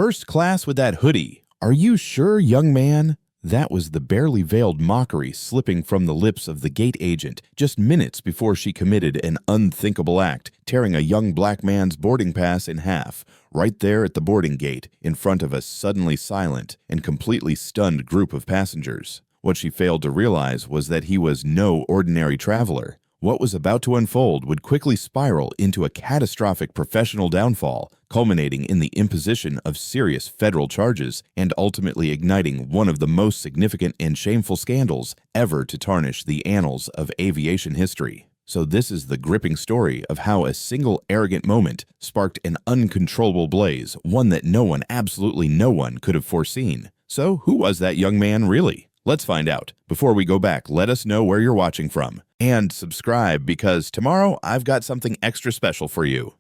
First class with that hoodie. Are you sure, young man? That was the barely veiled mockery slipping from the lips of the gate agent just minutes before she committed an unthinkable act, tearing a young black man's boarding pass in half, right there at the boarding gate, in front of a suddenly silent and completely stunned group of passengers. What she failed to realize was that he was no ordinary traveler. What was about to unfold would quickly spiral into a catastrophic professional downfall, culminating in the imposition of serious federal charges and ultimately igniting one of the most significant and shameful scandals ever to tarnish the annals of aviation history. So this is the gripping story of how a single arrogant moment sparked an uncontrollable blaze, one that no one, absolutely no one, could have foreseen. So who was that young man really? Let's find out. Before we go back, let us know where you're watching from. And subscribe, because tomorrow I've got something extra special for you.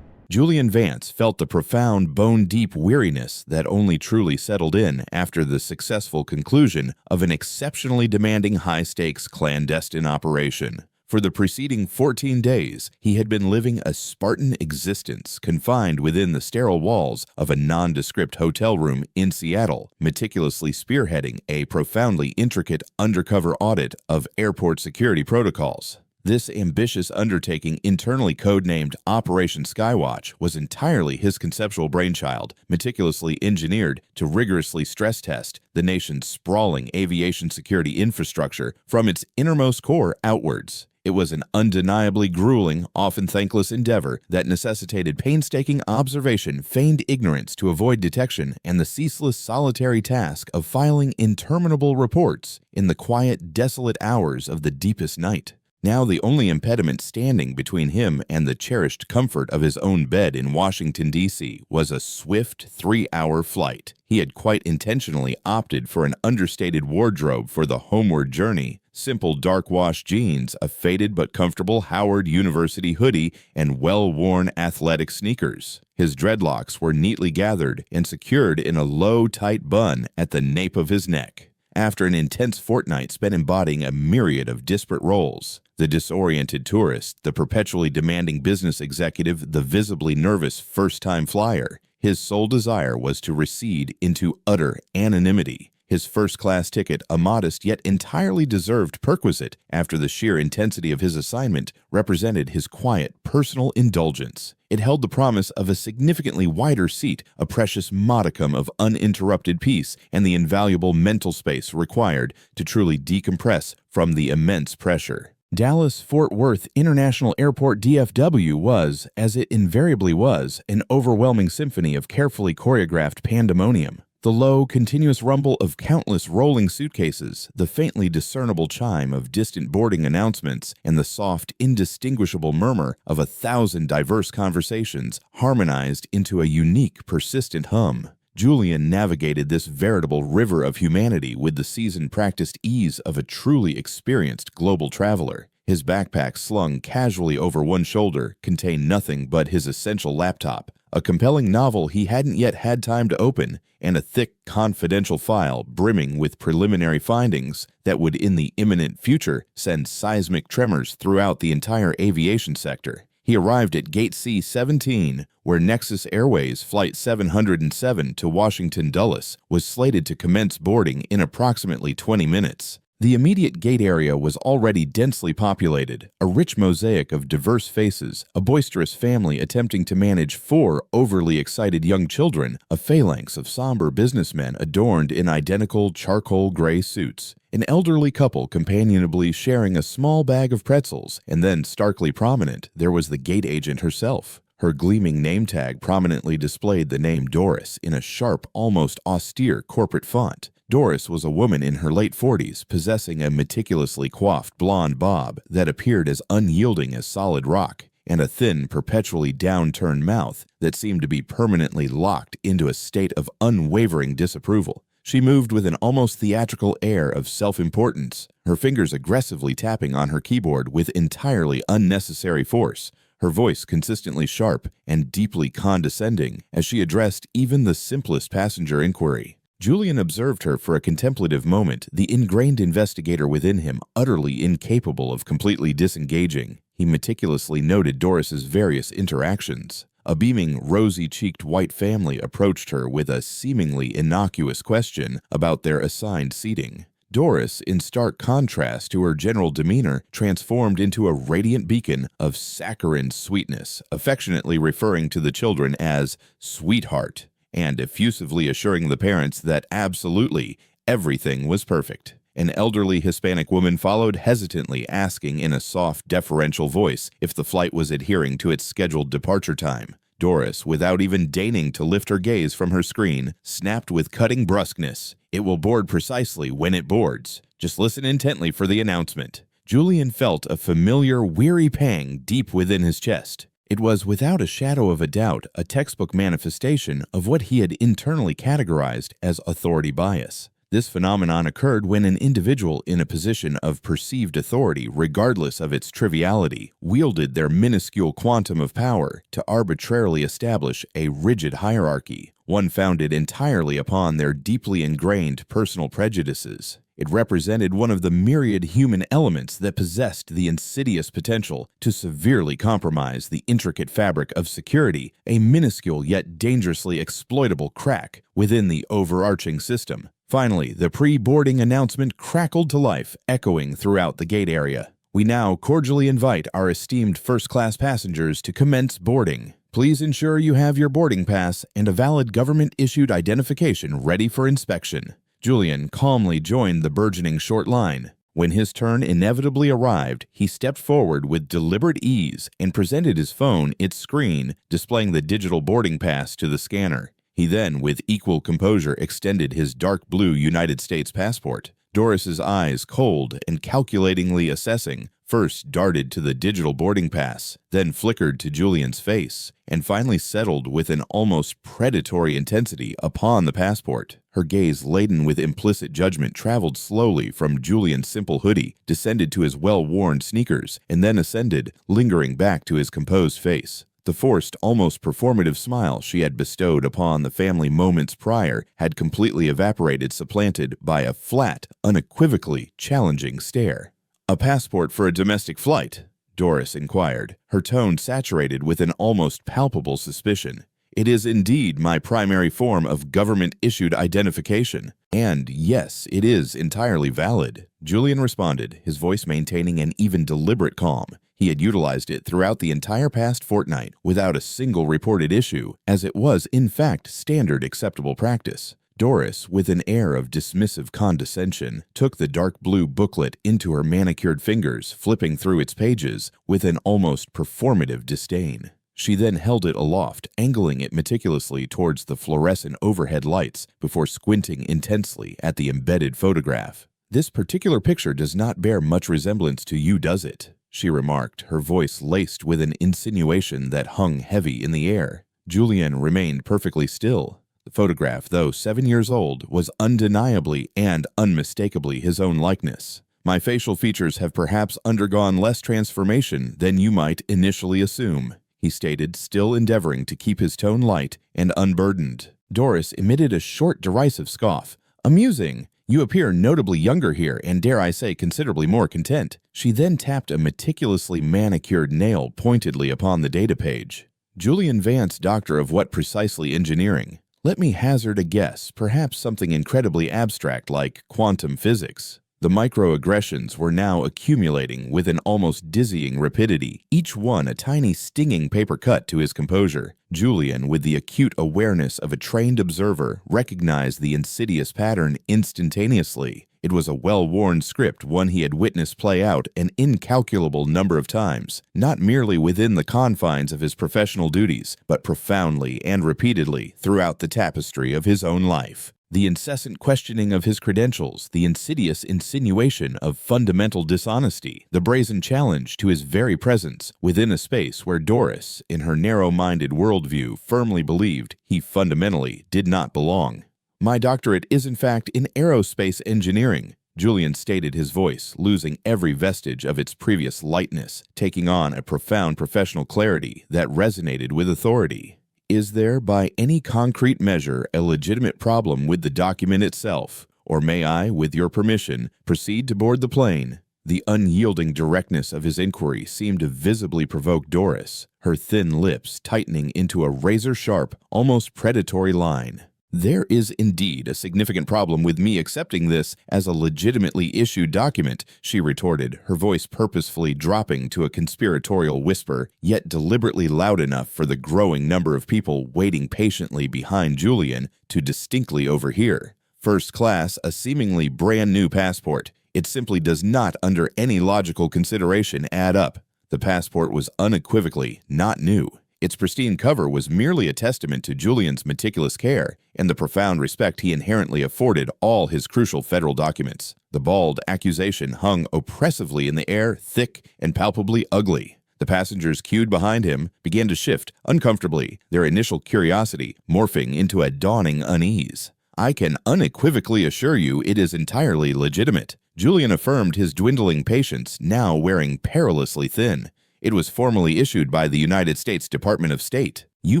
Julian Vance felt the profound, bone-deep weariness that only truly settled in after the successful conclusion of an exceptionally demanding high-stakes clandestine operation. For the preceding 14 days, he had been living a Spartan existence confined within the sterile walls of a nondescript hotel room in Seattle, meticulously spearheading a profoundly intricate undercover audit of airport security protocols. This ambitious undertaking, internally codenamed Operation Skywatch, was entirely his conceptual brainchild, meticulously engineered to rigorously stress test the nation's sprawling aviation security infrastructure from its innermost core outwards. It was an undeniably grueling, often thankless endeavor that necessitated painstaking observation, feigned ignorance to avoid detection, and the ceaseless solitary task of filing interminable reports in the quiet, desolate hours of the deepest night. Now the only impediment standing between him and the cherished comfort of his own bed in Washington, D.C. was a swift 3-hour flight. He had quite intentionally opted for an understated wardrobe for the homeward journey: simple dark-wash jeans, a faded but comfortable Howard University hoodie, and well-worn athletic sneakers. His dreadlocks were neatly gathered and secured in a low, tight bun at the nape of his neck. After an intense fortnight spent embodying a myriad of disparate roles, the disoriented tourist, the perpetually demanding business executive, the visibly nervous first-time flyer, his sole desire was to recede into utter anonymity. His first-class ticket, a modest yet entirely deserved perquisite after the sheer intensity of his assignment, represented his quiet, personal indulgence. It held the promise of a significantly wider seat, a precious modicum of uninterrupted peace, and the invaluable mental space required to truly decompress from the immense pressure. Dallas-Fort Worth International Airport DFW was, as it invariably was, an overwhelming symphony of carefully choreographed pandemonium. The low, continuous rumble of countless rolling suitcases, the faintly discernible chime of distant boarding announcements, and the soft, indistinguishable murmur of 1,000 diverse conversations harmonized into a unique, persistent hum. Julian navigated this veritable river of humanity with the seasoned-practiced ease of a truly experienced global traveler. His backpack, slung casually over one shoulder, contained nothing but his essential laptop, a compelling novel he hadn't yet had time to open, and a thick, confidential file brimming with preliminary findings that would in the imminent future send seismic tremors throughout the entire aviation sector. He arrived at Gate C-17, where Nexus Airways Flight 707 to Washington Dulles was slated to commence boarding in approximately 20 minutes. The immediate gate area was already densely populated, a rich mosaic of diverse faces, a boisterous family attempting to manage 4 overly excited young children, a phalanx of somber businessmen adorned in identical charcoal gray suits, an elderly couple companionably sharing a small bag of pretzels, and then, starkly prominent, there was the gate agent herself. Her gleaming name tag prominently displayed the name Doris in a sharp, almost austere corporate font. Doris was a woman in her late 40s, possessing a meticulously coiffed blonde bob that appeared as unyielding as solid rock, and a thin, perpetually downturned mouth that seemed to be permanently locked into a state of unwavering disapproval. She moved with an almost theatrical air of self-importance, her fingers aggressively tapping on her keyboard with entirely unnecessary force, her voice consistently sharp and deeply condescending as she addressed even the simplest passenger inquiry. Julian observed her for a contemplative moment, the ingrained investigator within him utterly incapable of completely disengaging. He meticulously noted Doris's various interactions. A beaming, rosy-cheeked white family approached her with a seemingly innocuous question about their assigned seating. Doris, in stark contrast to her general demeanor, transformed into a radiant beacon of saccharine sweetness, affectionately referring to the children as "sweetheart," and effusively assuring the parents that absolutely everything was perfect. An elderly Hispanic woman followed, hesitantly asking in a soft, deferential voice if the flight was adhering to its scheduled departure time. Doris, without even deigning to lift her gaze from her screen, snapped with cutting brusqueness, "It will board precisely when it boards. Just listen intently for the announcement." Julian felt a familiar, weary pang deep within his chest. It was, without a shadow of a doubt, a textbook manifestation of what he had internally categorized as authority bias. This phenomenon occurred when an individual in a position of perceived authority, regardless of its triviality, wielded their minuscule quantum of power to arbitrarily establish a rigid hierarchy, one founded entirely upon their deeply ingrained personal prejudices. It represented one of the myriad human elements that possessed the insidious potential to severely compromise the intricate fabric of security, a minuscule yet dangerously exploitable crack within the overarching system. Finally, the pre-boarding announcement crackled to life, echoing throughout the gate area. "We now cordially invite our esteemed first-class passengers to commence boarding. Please ensure you have your boarding pass and a valid government-issued identification ready for inspection." Julian calmly joined the burgeoning short line. When his turn inevitably arrived, he stepped forward with deliberate ease and presented his phone, its screen, displaying the digital boarding pass to the scanner. He then, with equal composure, extended his dark blue United States passport. Doris's eyes, cold and calculatingly assessing, first darted to the digital boarding pass, then flickered to Julian's face, and finally settled with an almost predatory intensity upon the passport. Her gaze, laden with implicit judgment, traveled slowly from Julian's simple hoodie, descended to his well-worn sneakers, and then ascended, lingering back to his composed face. The forced, almost performative smile she had bestowed upon the family moments prior had completely evaporated, supplanted by a flat, unequivocally challenging stare. "A passport for a domestic flight?" Doris inquired, her tone saturated with an almost palpable suspicion. "It is indeed my primary form of government-issued identification. And yes, it is entirely valid," Julian responded, his voice maintaining an even deliberate calm. He had utilized it throughout the entire past fortnight without a single reported issue, as it was, in fact, standard acceptable practice. Doris, with an air of dismissive condescension, took the dark blue booklet into her manicured fingers, flipping through its pages with an almost performative disdain. She then held it aloft, angling it meticulously towards the fluorescent overhead lights before squinting intensely at the embedded photograph. "This particular picture does not bear much resemblance to you, does it?" she remarked, her voice laced with an insinuation that hung heavy in the air. Julian remained perfectly still. The photograph, though 7 years old, was undeniably and unmistakably his own likeness. "My facial features have perhaps undergone less transformation than you might initially assume," he stated, still endeavoring to keep his tone light and unburdened. Doris emitted a short, derisive scoff. "Amusing! You appear notably younger here and, dare I say, considerably more content." She then tapped a meticulously manicured nail pointedly upon the data page. "Julian Vance, Doctor of what precisely engineering? Let me hazard a guess, perhaps something incredibly abstract like quantum physics." The microaggressions were now accumulating with an almost dizzying rapidity, each one a tiny stinging paper cut to his composure. Julian, with the acute awareness of a trained observer, recognized the insidious pattern instantaneously. It was a well-worn script, one he had witnessed play out an incalculable number of times, not merely within the confines of his professional duties, but profoundly and repeatedly throughout the tapestry of his own life. The incessant questioning of his credentials, the insidious insinuation of fundamental dishonesty, the brazen challenge to his very presence within a space where Doris, in her narrow-minded worldview, firmly believed he fundamentally did not belong. "My doctorate is in fact in aerospace engineering," Julian stated, his voice losing every vestige of its previous lightness, taking on a profound professional clarity that resonated with authority. "Is there, by any concrete measure, a legitimate problem with the document itself? Or may I, with your permission, proceed to board the plane?" The unyielding directness of his inquiry seemed to visibly provoke Doris, her thin lips tightening into a razor-sharp, almost predatory line. "There is indeed a significant problem with me accepting this as a legitimately issued document," she retorted, her voice purposefully dropping to a conspiratorial whisper, yet deliberately loud enough for the growing number of people waiting patiently behind Julian to distinctly overhear. "First class, a seemingly brand new passport. It simply does not, under any logical consideration, add up." The passport was unequivocally not new. Its pristine cover was merely a testament to Julian's meticulous care and the profound respect he inherently afforded all his crucial federal documents. The bald accusation hung oppressively in the air, thick and palpably ugly. The passengers queued behind him began to shift uncomfortably, their initial curiosity morphing into a dawning unease. "I can unequivocally assure you it is entirely legitimate," Julian affirmed, his dwindling patience now wearing perilously thin. "It was formally issued by the United States Department of State. You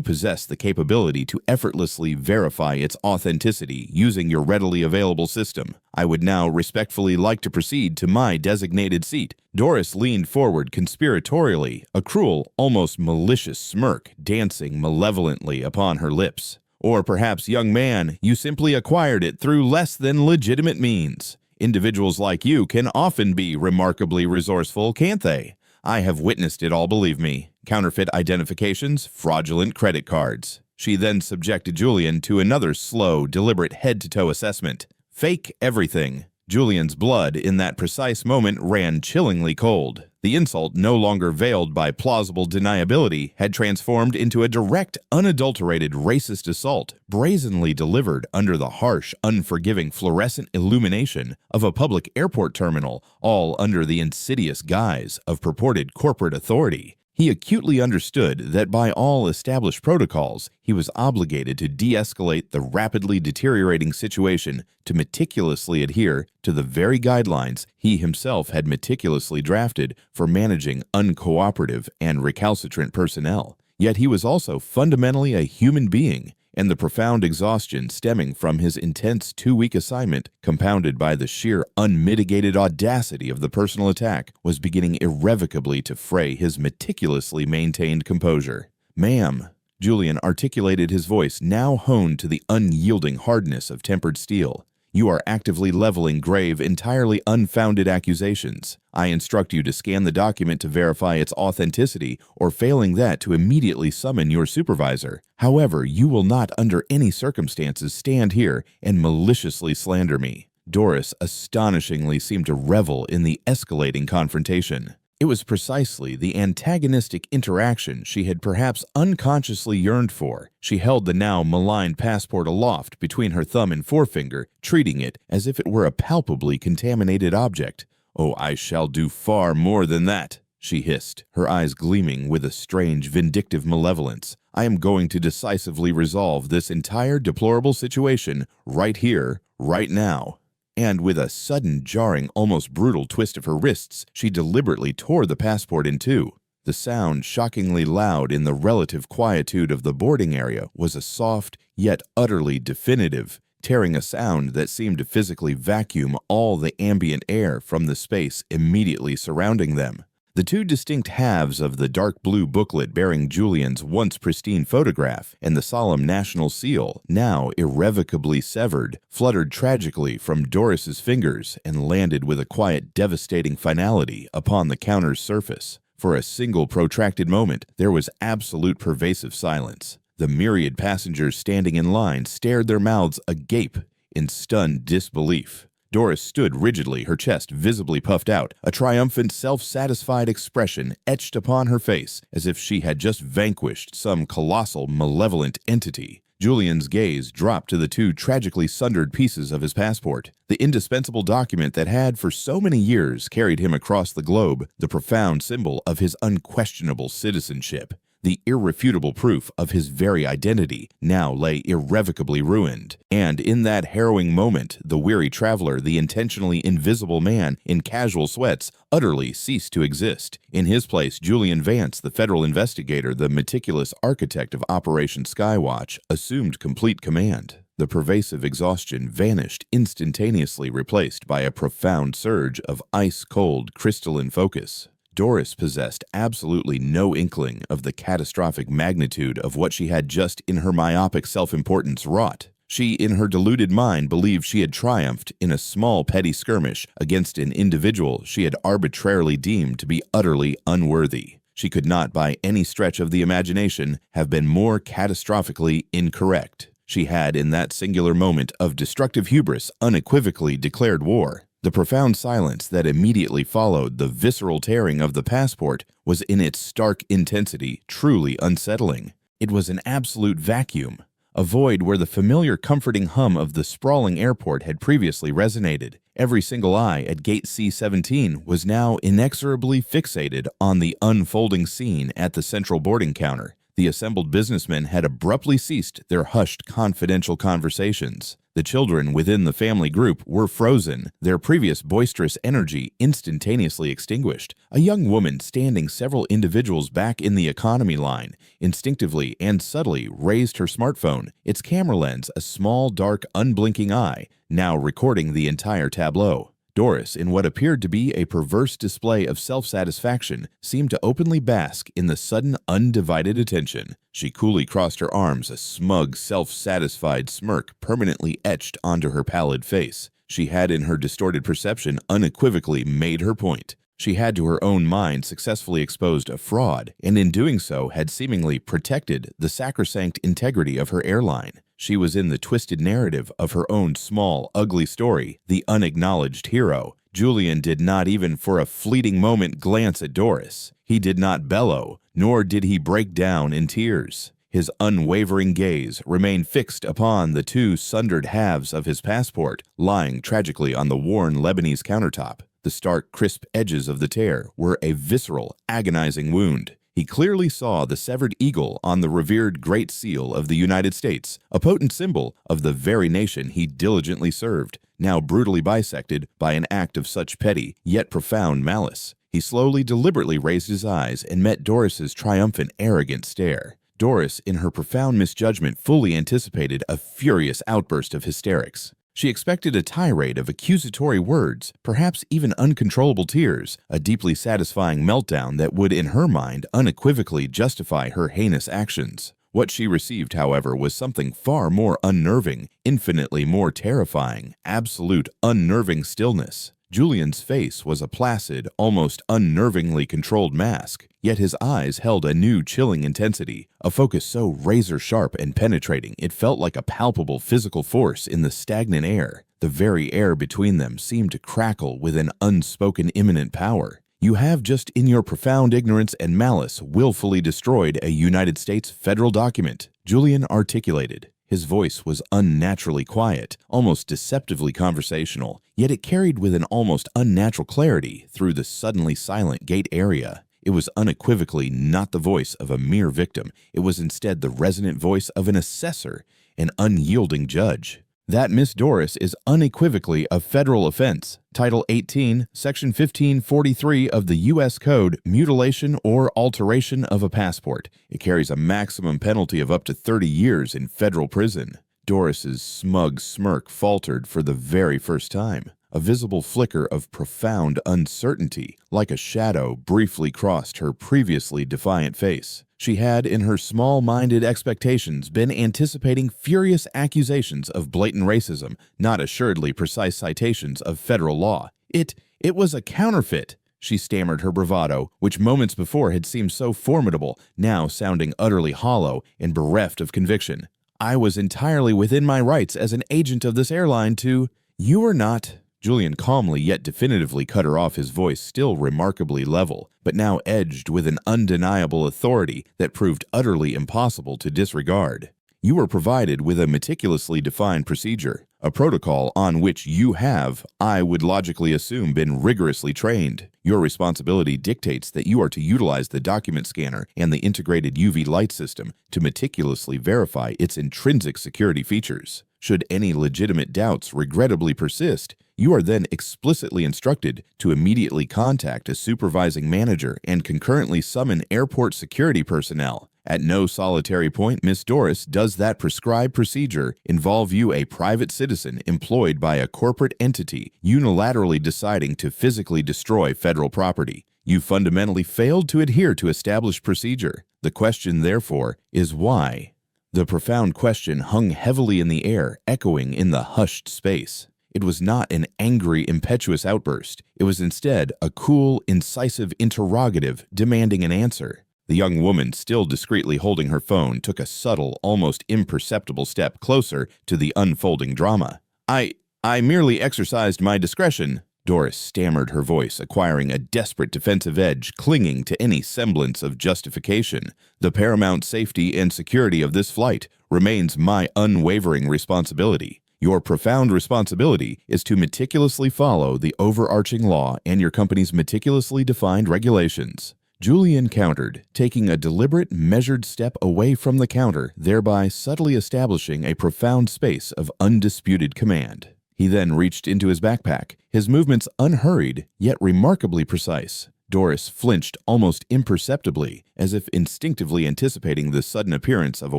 possess the capability to effortlessly verify its authenticity using your readily available system. I would now respectfully like to proceed to my designated seat." Doris leaned forward conspiratorially, a cruel, almost malicious smirk dancing malevolently upon her lips. "Or perhaps, young man, you simply acquired it through less than legitimate means. Individuals like you can often be remarkably resourceful, can't they? I have witnessed it all, believe me. Counterfeit identifications, fraudulent credit cards." She then subjected Julian to another slow, deliberate head-to-toe assessment. "Fake everything." Julian's blood in that precise moment ran chillingly cold. The insult, no longer veiled by plausible deniability, had transformed into a direct, unadulterated racist assault, brazenly delivered under the harsh, unforgiving fluorescent illumination of a public airport terminal, all under the insidious guise of purported corporate authority. He acutely understood that by all established protocols, he was obligated to de-escalate the rapidly deteriorating situation, to meticulously adhere to the very guidelines he himself had meticulously drafted for managing uncooperative and recalcitrant personnel. Yet he was also fundamentally a human being, and the profound exhaustion stemming from his intense 2-week assignment, compounded by the sheer unmitigated audacity of the personal attack, was beginning irrevocably to fray his meticulously maintained composure. "Ma'am," Julian articulated, his voice now honed to the unyielding hardness of tempered steel, "you are actively leveling grave, entirely unfounded accusations. I instruct you to scan the document to verify its authenticity, or failing that, to immediately summon your supervisor. However, you will not under any circumstances stand here and maliciously slander me." Doris astonishingly seemed to revel in the escalating confrontation. It was precisely the antagonistic interaction she had perhaps unconsciously yearned for. She held the now maligned passport aloft between her thumb and forefinger, treating it as if it were a palpably contaminated object. "Oh, I shall do far more than that," she hissed, her eyes gleaming with a strange, vindictive malevolence. "I am going to decisively resolve this entire deplorable situation right here, right now." And with a sudden, jarring, almost brutal twist of her wrists, she deliberately tore the passport in two. The sound, shockingly loud in the relative quietude of the boarding area, was a soft, yet utterly definitive, tearing a sound that seemed to physically vacuum all the ambient air from the space immediately surrounding them. The two distinct halves of the dark blue booklet bearing Julian's once pristine photograph and the solemn national seal, now irrevocably severed, fluttered tragically from Doris's fingers and landed with a quiet, devastating finality upon the counter's surface. For a single protracted moment, there was absolute pervasive silence. The myriad passengers standing in line stared, their mouths agape in stunned disbelief. Doris stood rigidly, her chest visibly puffed out, a triumphant, self-satisfied expression etched upon her face, as if she had just vanquished some colossal, malevolent entity. Julian's gaze dropped to the two tragically sundered pieces of his passport, the indispensable document that had for so many years carried him across the globe, the profound symbol of his unquestionable citizenship. The irrefutable proof of his very identity now lay irrevocably ruined, and in that harrowing moment, the weary traveler, the intentionally invisible man in casual sweats, utterly ceased to exist. In his place, Julian Vance, the federal investigator, the meticulous architect of Operation Skywatch, assumed complete command. The pervasive exhaustion vanished instantaneously, replaced by a profound surge of ice-cold, crystalline focus. Doris possessed absolutely no inkling of the catastrophic magnitude of what she had just in her myopic self-importance wrought. She, in her deluded mind, believed she had triumphed in a small petty skirmish against an individual she had arbitrarily deemed to be utterly unworthy. She could not, by any stretch of the imagination, have been more catastrophically incorrect. She had, in that singular moment of destructive hubris, unequivocally declared war. The profound silence that immediately followed the visceral tearing of the passport was in its stark intensity truly unsettling. It was an absolute vacuum, a void where the familiar comforting hum of the sprawling airport had previously resonated. Every single eye at gate C-17 was now inexorably fixated on the unfolding scene at the central boarding counter. The assembled businessmen had abruptly ceased their hushed, confidential conversations. The children within the family group were frozen, their previous boisterous energy instantaneously extinguished. A young woman standing several individuals back in the economy line instinctively and subtly raised her smartphone, its camera lens a small, dark, unblinking eye, now recording the entire tableau. Doris, in what appeared to be a perverse display of self-satisfaction, seemed to openly bask in the sudden undivided attention. She coolly crossed her arms, a smug, self-satisfied smirk permanently etched onto her pallid face. She had, in her distorted perception, unequivocally made her point. She had, to her own mind, successfully exposed a fraud, and in doing so had seemingly protected the sacrosanct integrity of her airline. She was in the twisted narrative of her own small, ugly story, the unacknowledged hero. Julian did not even for a fleeting moment glance at Doris. He did not bellow, nor did he break down in tears. His unwavering gaze remained fixed upon the two sundered halves of his passport, lying tragically on the worn Lebanese countertop. The stark, crisp edges of the tear were a visceral, agonizing wound. He clearly saw the severed eagle on the revered Great Seal of the United States, a potent symbol of the very nation he diligently served, now brutally bisected by an act of such petty yet profound malice. He slowly, deliberately raised his eyes and met Doris's triumphant, arrogant stare. Doris, in her profound misjudgment, fully anticipated a furious outburst of hysterics. She expected a tirade of accusatory words, perhaps even uncontrollable tears, a deeply satisfying meltdown that would, in her mind, unequivocally justify her heinous actions. What she received, however, was something far more unnerving, infinitely more terrifying, absolute, unnerving stillness. Julian's face was a placid, almost unnervingly controlled mask, yet his eyes held a new chilling intensity, a focus so razor-sharp and penetrating it felt like a palpable physical force in the stagnant air. The very air between them seemed to crackle with an unspoken imminent power. You have just in your profound ignorance and malice willfully destroyed a United States federal document, Julian articulated. His voice was unnaturally quiet, almost deceptively conversational, yet it carried with an almost unnatural clarity through the suddenly silent gate area. It was unequivocally not the voice of a mere victim. It was instead the resonant voice of an assessor, an unyielding judge. That, Miss Doris, is unequivocally a federal offense. Title 18, Section 1543 of the U.S. Code, mutilation or alteration of a passport. It carries a maximum penalty of up to 30 years in federal prison. Doris's smug smirk faltered for the very first time. A visible flicker of profound uncertainty, like a shadow, briefly crossed her previously defiant face. She had, in her small-minded expectations, been anticipating furious accusations of blatant racism, not assuredly precise citations of federal law. It was a counterfeit, she stammered her bravado, which moments before had seemed so formidable, now sounding utterly hollow and bereft of conviction. I was entirely within my rights as an agent of this airline to— You are not— Julian calmly yet definitively cut her off, his voice still remarkably level, but now edged with an undeniable authority that proved utterly impossible to disregard. You were provided with a meticulously defined procedure, a protocol on which you have, I would logically assume, been rigorously trained. Your responsibility dictates that you are to utilize the document scanner and the integrated UV light system to meticulously verify its intrinsic security features. Should any legitimate doubts regrettably persist, you are then explicitly instructed to immediately contact a supervising manager and concurrently summon airport security personnel. At no solitary point, Miss Doris, does that prescribed procedure involve you, a private citizen employed by a corporate entity, unilaterally deciding to physically destroy federal property. You fundamentally failed to adhere to established procedure. The question, therefore, is why? The profound question hung heavily in the air, echoing in the hushed space. It was not an angry, impetuous outburst. It was instead a cool, incisive interrogative demanding an answer. The young woman, still discreetly holding her phone, took a subtle, almost imperceptible step closer to the unfolding drama. I merely exercised my discretion, Doris stammered, her voice acquiring a desperate defensive edge, clinging to any semblance of justification. The paramount safety and security of this flight remains my unwavering responsibility. Your profound responsibility is to meticulously follow the overarching law and your company's meticulously defined regulations. Julian countered, taking a deliberate, measured step away from the counter, thereby subtly establishing a profound space of undisputed command. He then reached into his backpack, his movements unhurried, yet remarkably precise. Doris flinched almost imperceptibly, as if instinctively anticipating the sudden appearance of a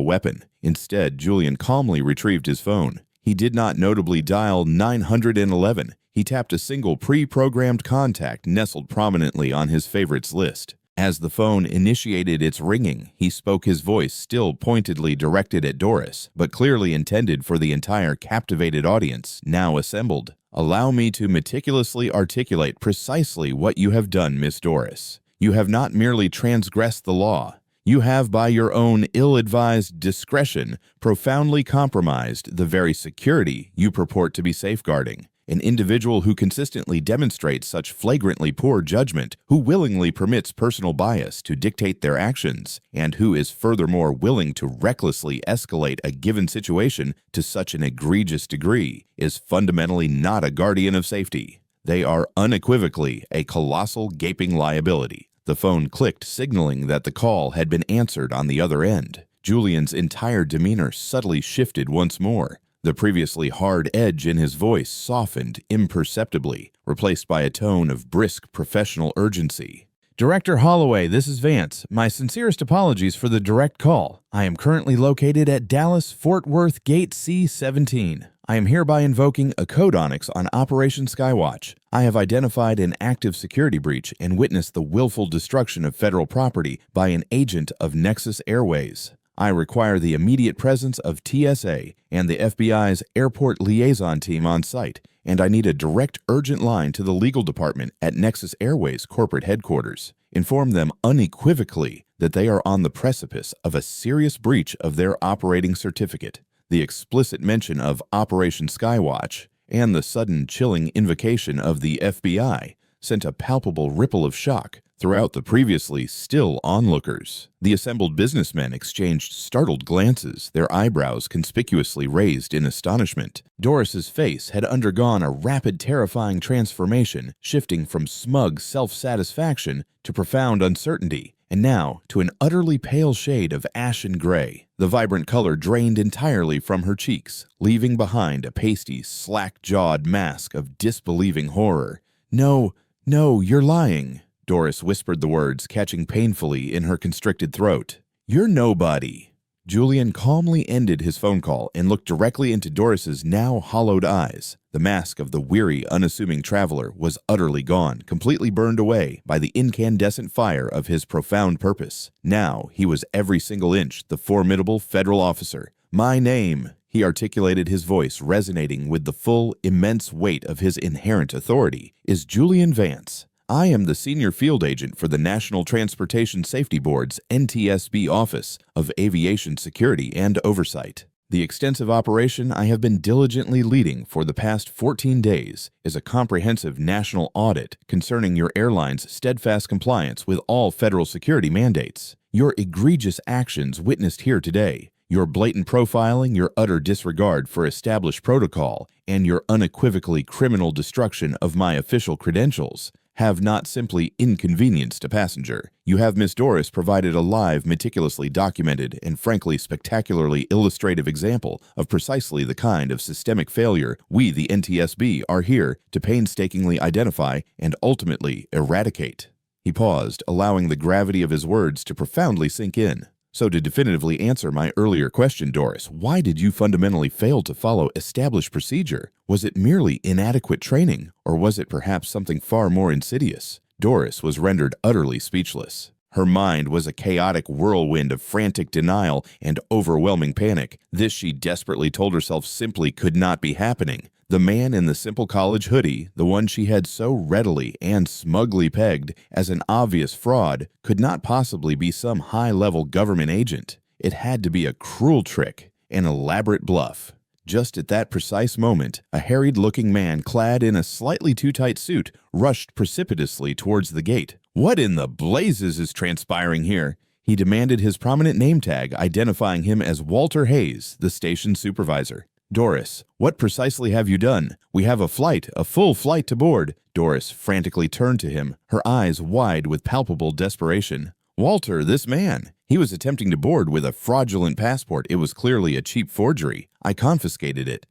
weapon. Instead, Julian calmly retrieved his phone. He did not notably dial 911. He tapped a single pre-programmed contact nestled prominently on his favorites list. As the phone initiated its ringing, he spoke, his voice still pointedly directed at Doris, but clearly intended for the entire captivated audience now assembled. Allow me to meticulously articulate precisely what you have done, Miss Doris. You have not merely transgressed the law. You have, by your own ill-advised discretion, profoundly compromised the very security you purport to be safeguarding. An individual who consistently demonstrates such flagrantly poor judgment, who willingly permits personal bias to dictate their actions, and who is furthermore willing to recklessly escalate a given situation to such an egregious degree, is fundamentally not a guardian of safety. They are unequivocally a colossal gaping liability. The phone clicked, signaling that the call had been answered on the other end. Julian's entire demeanor subtly shifted once more. The previously hard edge in his voice softened imperceptibly, replaced by a tone of brisk professional urgency. Director Holloway, this is Vance. My sincerest apologies for the direct call. I am currently located at Dallas-Fort Worth Gate C-17. I am hereby invoking a codonics on Operation Skywatch. I have identified an active security breach and witnessed the willful destruction of federal property by an agent of Nexus Airways. I require the immediate presence of TSA and the FBI's airport liaison team on site, and I need a direct urgent line to the legal department at Nexus Airways corporate headquarters. Inform them unequivocally that they are on the precipice of a serious breach of their operating certificate. The explicit mention of Operation Skywatch and the sudden chilling invocation of the FBI sent a palpable ripple of shock throughout the previously still onlookers. The assembled businessmen exchanged startled glances, their eyebrows conspicuously raised in astonishment. Doris's face had undergone a rapid, terrifying transformation, shifting from smug self-satisfaction to profound uncertainty, and now to an utterly pale shade of ashen gray. The vibrant color drained entirely from her cheeks, leaving behind a pasty, slack-jawed mask of disbelieving horror. No, you're lying." Doris whispered the words, catching painfully in her constricted throat. "You're nobody." Julian calmly ended his phone call and looked directly into Doris's now hollowed eyes. The mask of the weary, unassuming traveler was utterly gone, completely burned away by the incandescent fire of his profound purpose. Now he was every single inch the formidable federal officer. "My name," he articulated, his voice resonating with the full, immense weight of his inherent authority, "is Julian Vance. I am the senior field agent for the National Transportation Safety Board's NTSB Office of Aviation Security and Oversight. The extensive operation I have been diligently leading for the past 14 days is a comprehensive national audit concerning your airline's steadfast compliance with all federal security mandates. Your egregious actions witnessed here today, your blatant profiling, your utter disregard for established protocol, and your unequivocally criminal destruction of my official credentials have not simply inconvenienced a passenger. You have, Miss Doris, provided a live, meticulously documented, and frankly spectacularly illustrative example of precisely the kind of systemic failure we, the NTSB, are here to painstakingly identify and ultimately eradicate." He paused, allowing the gravity of his words to profoundly sink in. So to definitively answer my earlier question, Doris, why did you fundamentally fail to follow established procedure? Was it merely inadequate training, or was it perhaps something far more insidious? Doris was rendered utterly speechless. Her mind was a chaotic whirlwind of frantic denial and overwhelming panic. This, she desperately told herself, simply could not be happening. The man in the simple college hoodie, the one she had so readily and smugly pegged as an obvious fraud, could not possibly be some high-level government agent. It had to be a cruel trick, an elaborate bluff. Just at that precise moment, a harried-looking man clad in a slightly too tight suit rushed precipitously towards the gate. "What in the blazes is transpiring here?" He demanded, his prominent name tag identifying him as Walter Hayes, the station supervisor. "Doris, what precisely have you done? We have a full flight to board." Doris frantically turned to him, her eyes wide with palpable desperation. "Walter, this man. He was attempting to board with a fraudulent passport. It was clearly a cheap forgery. I confiscated it."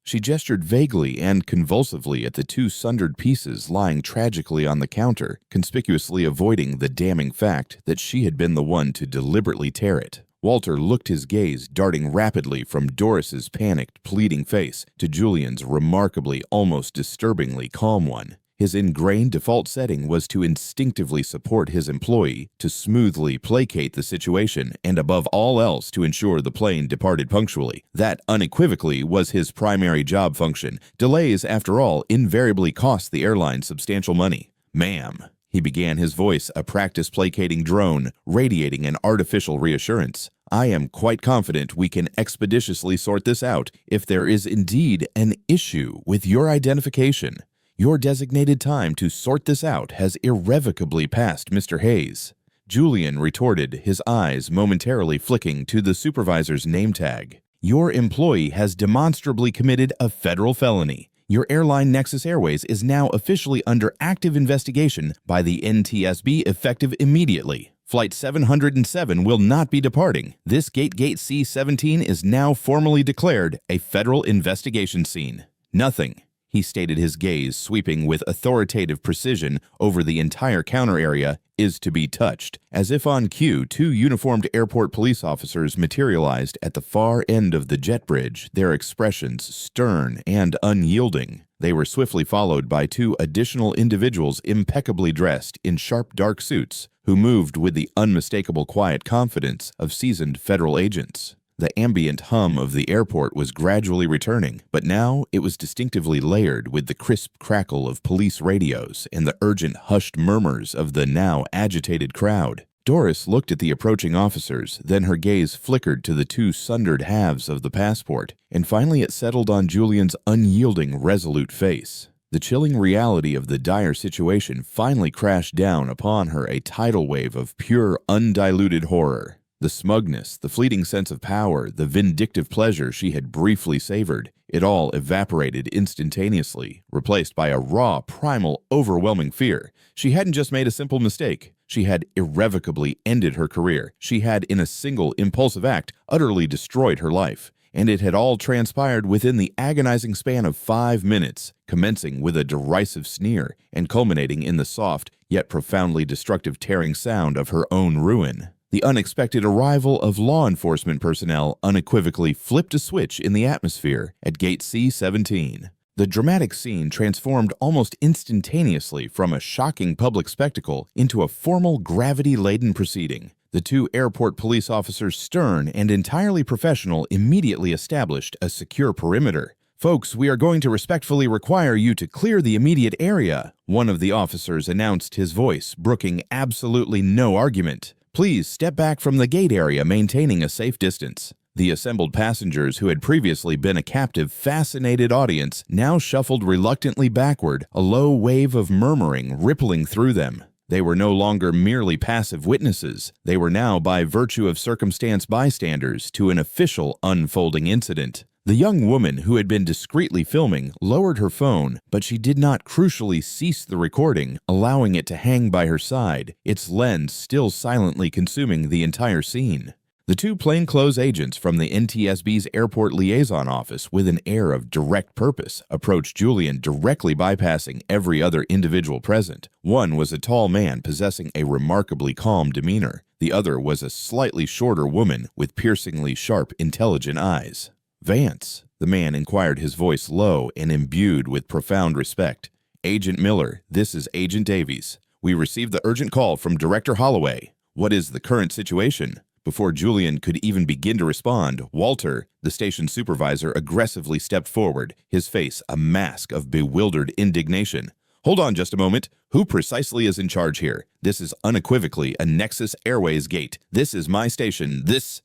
She gestured vaguely and convulsively at the two sundered pieces lying tragically on the counter, conspicuously avoiding the damning fact that she had been the one to deliberately tear it. Walter looked, his gaze darting rapidly from Doris's panicked, pleading face to Julian's remarkably, almost disturbingly calm one. His ingrained default setting was to instinctively support his employee, to smoothly placate the situation, and above all else to ensure the plane departed punctually. That unequivocally was his primary job function. Delays, after all, invariably cost the airline substantial money. "Ma'am," he began, his voice a practice-placating drone, radiating an artificial reassurance, "I am quite confident we can expeditiously sort this out if there is indeed an issue with your identification. Your designated time to sort this out has irrevocably passed, Mr. Hayes." Julian retorted, his eyes momentarily flicking to the supervisor's name tag. "Your employee has demonstrably committed a federal felony. Your airline, Nexus Airways, is now officially under active investigation by the NTSB effective immediately. Flight 707 will not be departing. This gate C-17 is now formally declared a federal investigation scene. Nothing," he stated, his gaze sweeping with authoritative precision over the entire counter area, "is to be touched." As if on cue, two uniformed airport police officers materialized at the far end of the jet bridge, their expressions stern and unyielding. They were swiftly followed by two additional individuals impeccably dressed in sharp dark suits, who moved with the unmistakable quiet confidence of seasoned federal agents. The ambient hum of the airport was gradually returning, but now it was distinctively layered with the crisp crackle of police radios and the urgent hushed murmurs of the now agitated crowd. Doris looked at the approaching officers, then her gaze flickered to the two sundered halves of the passport, and finally it settled on Julian's unyielding, resolute face. The chilling reality of the dire situation finally crashed down upon her, a tidal wave of pure, undiluted horror. The smugness, the fleeting sense of power, the vindictive pleasure she had briefly savored, it all evaporated instantaneously, replaced by a raw, primal, overwhelming fear. She hadn't just made a simple mistake. She had irrevocably ended her career. She had, in a single, impulsive act, utterly destroyed her life. And it had all transpired within the agonizing span of 5 minutes, commencing with a derisive sneer and culminating in the soft, yet profoundly destructive tearing sound of her own ruin. The unexpected arrival of law enforcement personnel unequivocally flipped a switch in the atmosphere at Gate C-17. The dramatic scene transformed almost instantaneously from a shocking public spectacle into a formal, gravity-laden proceeding. The two airport police officers, stern and entirely professional, immediately established a secure perimeter. "Folks, we are going to respectfully require you to clear the immediate area," one of the officers announced, his voice brooking absolutely no argument. "Please step back from the gate area, maintaining a safe distance." The assembled passengers, who had previously been a captive, fascinated audience, now shuffled reluctantly backward, a low wave of murmuring rippling through them. They were no longer merely passive witnesses. They were now, by virtue of circumstance, bystanders to an official unfolding incident. The young woman, who had been discreetly filming, lowered her phone, but she did not crucially cease the recording, allowing it to hang by her side, its lens still silently consuming the entire scene. The two plainclothes agents from the NTSB's Airport Liaison Office, with an air of direct purpose, approached Julian, directly bypassing every other individual present. One was a tall man possessing a remarkably calm demeanor. The other was a slightly shorter woman with piercingly sharp, intelligent eyes. "Vance," the man inquired, his voice low and imbued with profound respect. "Agent Miller, this is Agent Davies. We received the urgent call from Director Holloway. What is the current situation?" Before Julian could even begin to respond, Walter, the station supervisor, aggressively stepped forward, his face a mask of bewildered indignation. "Hold on just a moment. Who precisely is in charge here? This is unequivocally a Nexus Airways gate. This is my station. This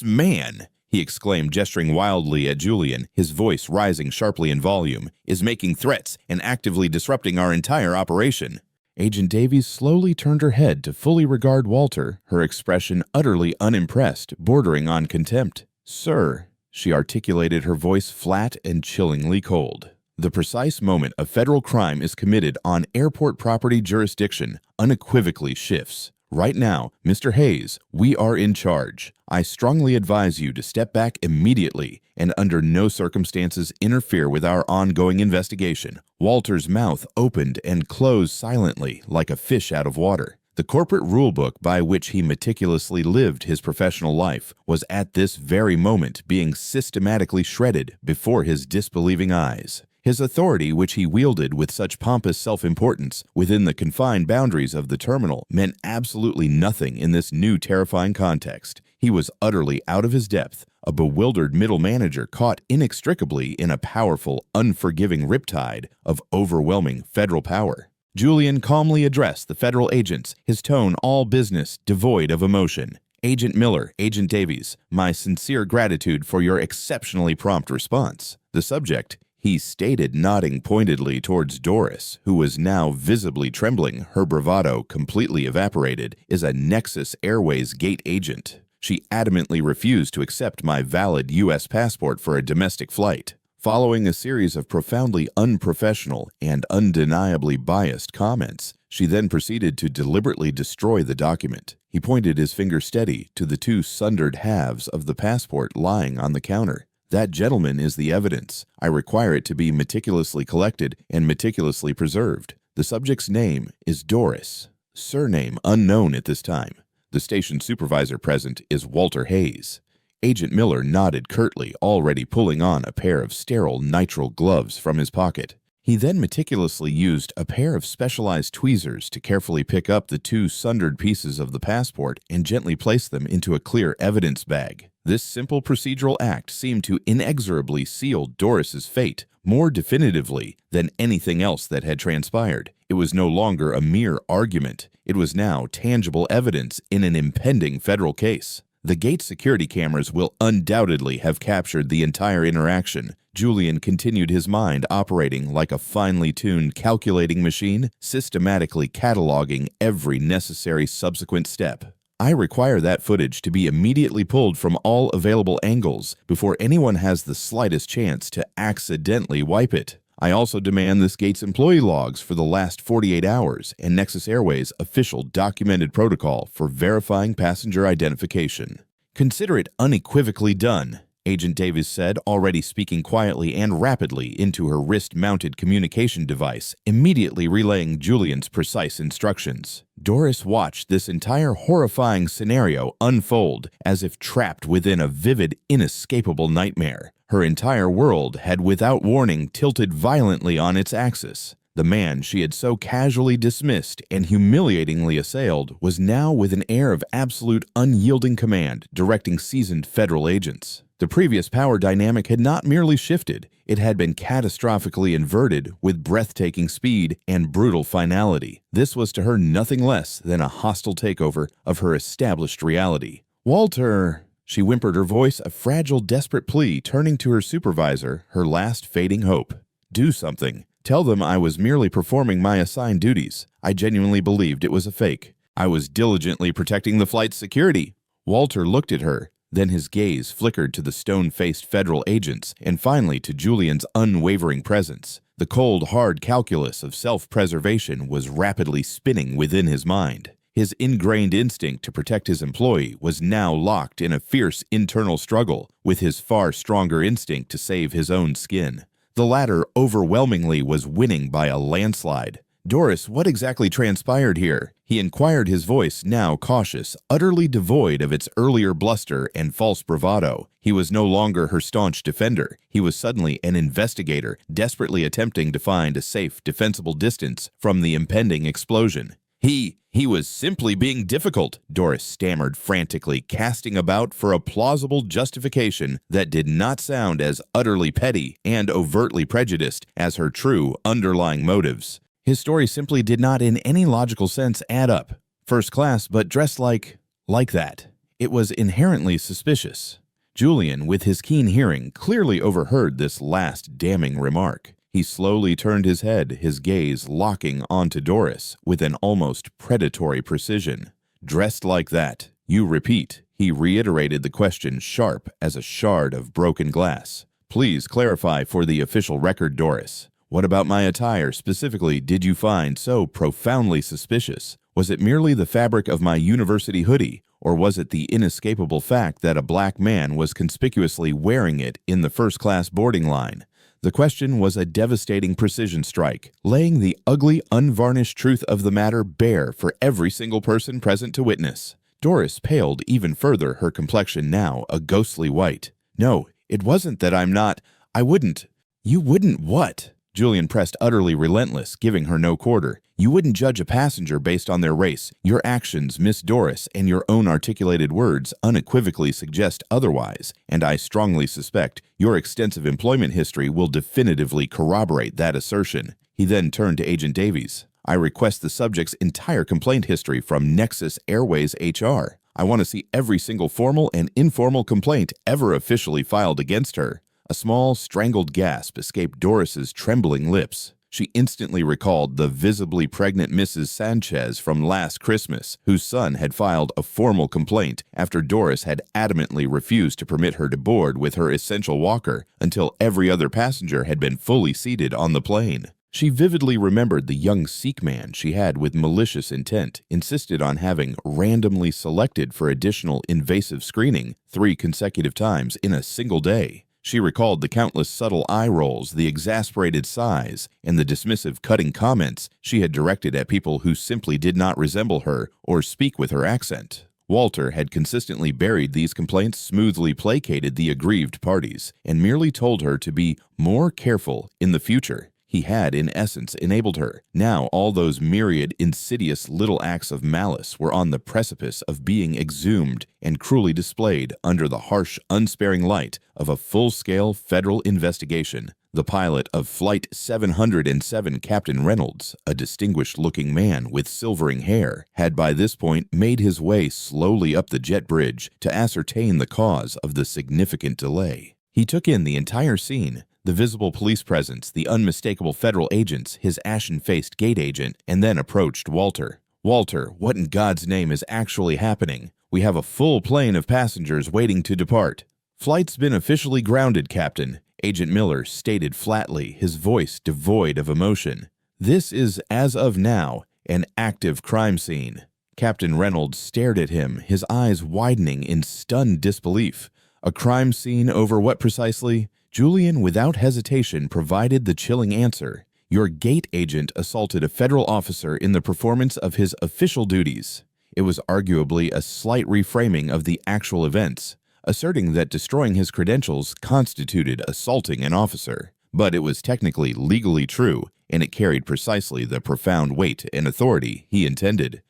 man," he exclaimed, gesturing wildly at Julian, his voice rising sharply in volume, "is making threats and actively disrupting our entire operation." Agent Davies slowly turned her head to fully regard Walter, her expression utterly unimpressed, bordering on contempt. "Sir," she articulated, her voice flat and chillingly cold. "The precise moment a federal crime is committed on airport property jurisdiction unequivocally shifts. Right now, Mr. Hayes, we are in charge. I strongly advise you to step back immediately and under no circumstances interfere with our ongoing investigation." Walter's mouth opened and closed silently like a fish out of water. The corporate rulebook by which he meticulously lived his professional life was at this very moment being systematically shredded before his disbelieving eyes. His authority, which he wielded with such pompous self-importance within the confined boundaries of the terminal, meant absolutely nothing in this new terrifying context. He was utterly out of his depth, a bewildered middle manager caught inextricably in a powerful, unforgiving riptide of overwhelming federal power. Julian calmly addressed the federal agents, his tone all business, devoid of emotion. "Agent Miller, Agent Davies, my sincere gratitude for your exceptionally prompt response. The subject," he stated, nodding pointedly towards Doris, who was now visibly trembling, her bravado completely evaporated, "is a Nexus Airways gate agent. She adamantly refused to accept my valid U.S. passport for a domestic flight." Following a series of profoundly unprofessional and undeniably biased comments, she then proceeded to deliberately destroy the document. He pointed his finger steady to the two sundered halves of the passport lying on the counter. "That gentleman is the evidence. I require it to be meticulously collected and meticulously preserved. The subject's name is Doris, surname unknown at this time. The station supervisor present is Walter Hayes." Agent Miller nodded curtly, already pulling on a pair of sterile nitrile gloves from his pocket. He then meticulously used a pair of specialized tweezers to carefully pick up the two sundered pieces of the passport and gently place them into a clear evidence bag. This simple procedural act seemed to inexorably seal Doris's fate more definitively than anything else that had transpired. It was no longer a mere argument. It was now tangible evidence in an impending federal case. The gate security cameras will undoubtedly have captured the entire interaction. Julian continued, his mind operating like a finely tuned calculating machine, systematically cataloging every necessary subsequent step. "I require that footage to be immediately pulled from all available angles before anyone has the slightest chance to accidentally wipe it. I also demand this gate's employee logs for the last 48 hours and Nexus Airways' official documented protocol for verifying passenger identification." "Consider it unequivocally done," Agent Davies said, already speaking quietly and rapidly into her wrist-mounted communication device, immediately relaying Julian's precise instructions. Doris watched this entire horrifying scenario unfold as if trapped within a vivid, inescapable nightmare. Her entire world had without warning tilted violently on its axis. The man she had so casually dismissed and humiliatingly assailed was now with an air of absolute unyielding command, directing seasoned federal agents. The previous power dynamic had not merely shifted, it had been catastrophically inverted with breathtaking speed and brutal finality. This was to her nothing less than a hostile takeover of her established reality. "Walter," she whimpered, her voice a fragile, desperate plea, turning to her supervisor, her last fading hope. "Do something. Tell them I was merely performing my assigned duties. I genuinely believed it was a fake. I was diligently protecting the flight's security." Walter looked at her, then his gaze flickered to the stone-faced federal agents and finally to Julian's unwavering presence. The cold, hard calculus of self-preservation was rapidly spinning within his mind. His ingrained instinct to protect his employee was now locked in a fierce internal struggle with his far stronger instinct to save his own skin. The latter overwhelmingly was winning by a landslide. Doris, what exactly transpired here? He inquired, his voice now cautious, utterly devoid of its earlier bluster and false bravado. He was no longer her staunch defender. He was suddenly an investigator, desperately attempting to find a safe, defensible distance from the impending explosion. He was simply being difficult, Doris stammered frantically, casting about for a plausible justification that did not sound as utterly petty and overtly prejudiced as her true underlying motives. His story simply did not in any logical sense add up. First class, but dressed like that. It was inherently suspicious. Julian, with his keen hearing, clearly overheard this last damning remark. He slowly turned his head, his gaze locking onto Doris with an almost predatory precision. Dressed like that, you repeat? He reiterated the question, sharp as a shard of broken glass. Please clarify for the official record, Doris. What about my attire specifically did you find so profoundly suspicious? Was it merely the fabric of my university hoodie, or was it the inescapable fact that a black man was conspicuously wearing it in the first-class boarding line? The question was a devastating precision strike, laying the ugly, unvarnished truth of the matter bare for every single person present to witness. Doris paled even further, her complexion now a ghostly white. No, it wasn't that I wouldn't. You wouldn't what? Julian pressed, utterly relentless, giving her no quarter. You wouldn't judge a passenger based on their race. Your actions, Miss Doris, and your own articulated words unequivocally suggest otherwise, and I strongly suspect your extensive employment history will definitively corroborate that assertion. He then turned to Agent Davies. I request the subject's entire complaint history from Nexus Airways HR. I want to see every single formal and informal complaint ever officially filed against her. A small, strangled gasp escaped Doris's trembling lips. She instantly recalled the visibly pregnant Mrs. Sanchez from last Christmas, whose son had filed a formal complaint after Doris had adamantly refused to permit her to board with her essential walker until every other passenger had been fully seated on the plane. She vividly remembered the young Sikh man she had with malicious intent insisted on having randomly selected for additional invasive screening 3 consecutive times in a single day. She recalled the countless subtle eye rolls, the exasperated sighs, and the dismissive, cutting comments she had directed at people who simply did not resemble her or speak with her accent. Walter had consistently buried these complaints, smoothly placated the aggrieved parties, and merely told her to be more careful in the future. He had, in essence, enabled her. Now all those myriad insidious little acts of malice were on the precipice of being exhumed and cruelly displayed under the harsh, unsparing light of a full-scale federal investigation. The pilot of Flight 707, Captain Reynolds, a distinguished-looking man with silvering hair, had by this point made his way slowly up the jet bridge to ascertain the cause of the significant delay. He took in the entire scene, the visible police presence, the unmistakable federal agents, his ashen-faced gate agent, and then approached Walter. Walter, what in God's name is actually happening? We have a full plane of passengers waiting to depart. Flight's been officially grounded, Captain, Agent Miller stated flatly, his voice devoid of emotion. This is, as of now, an active crime scene. Captain Reynolds stared at him, his eyes widening in stunned disbelief. A crime scene over what precisely? Julian, without hesitation, provided the chilling answer. Your gate agent assaulted a federal officer in the performance of his official duties. It was arguably a slight reframing of the actual events, asserting that destroying his credentials constituted assaulting an officer. But it was technically legally true, and it carried precisely the profound weight and authority he intended.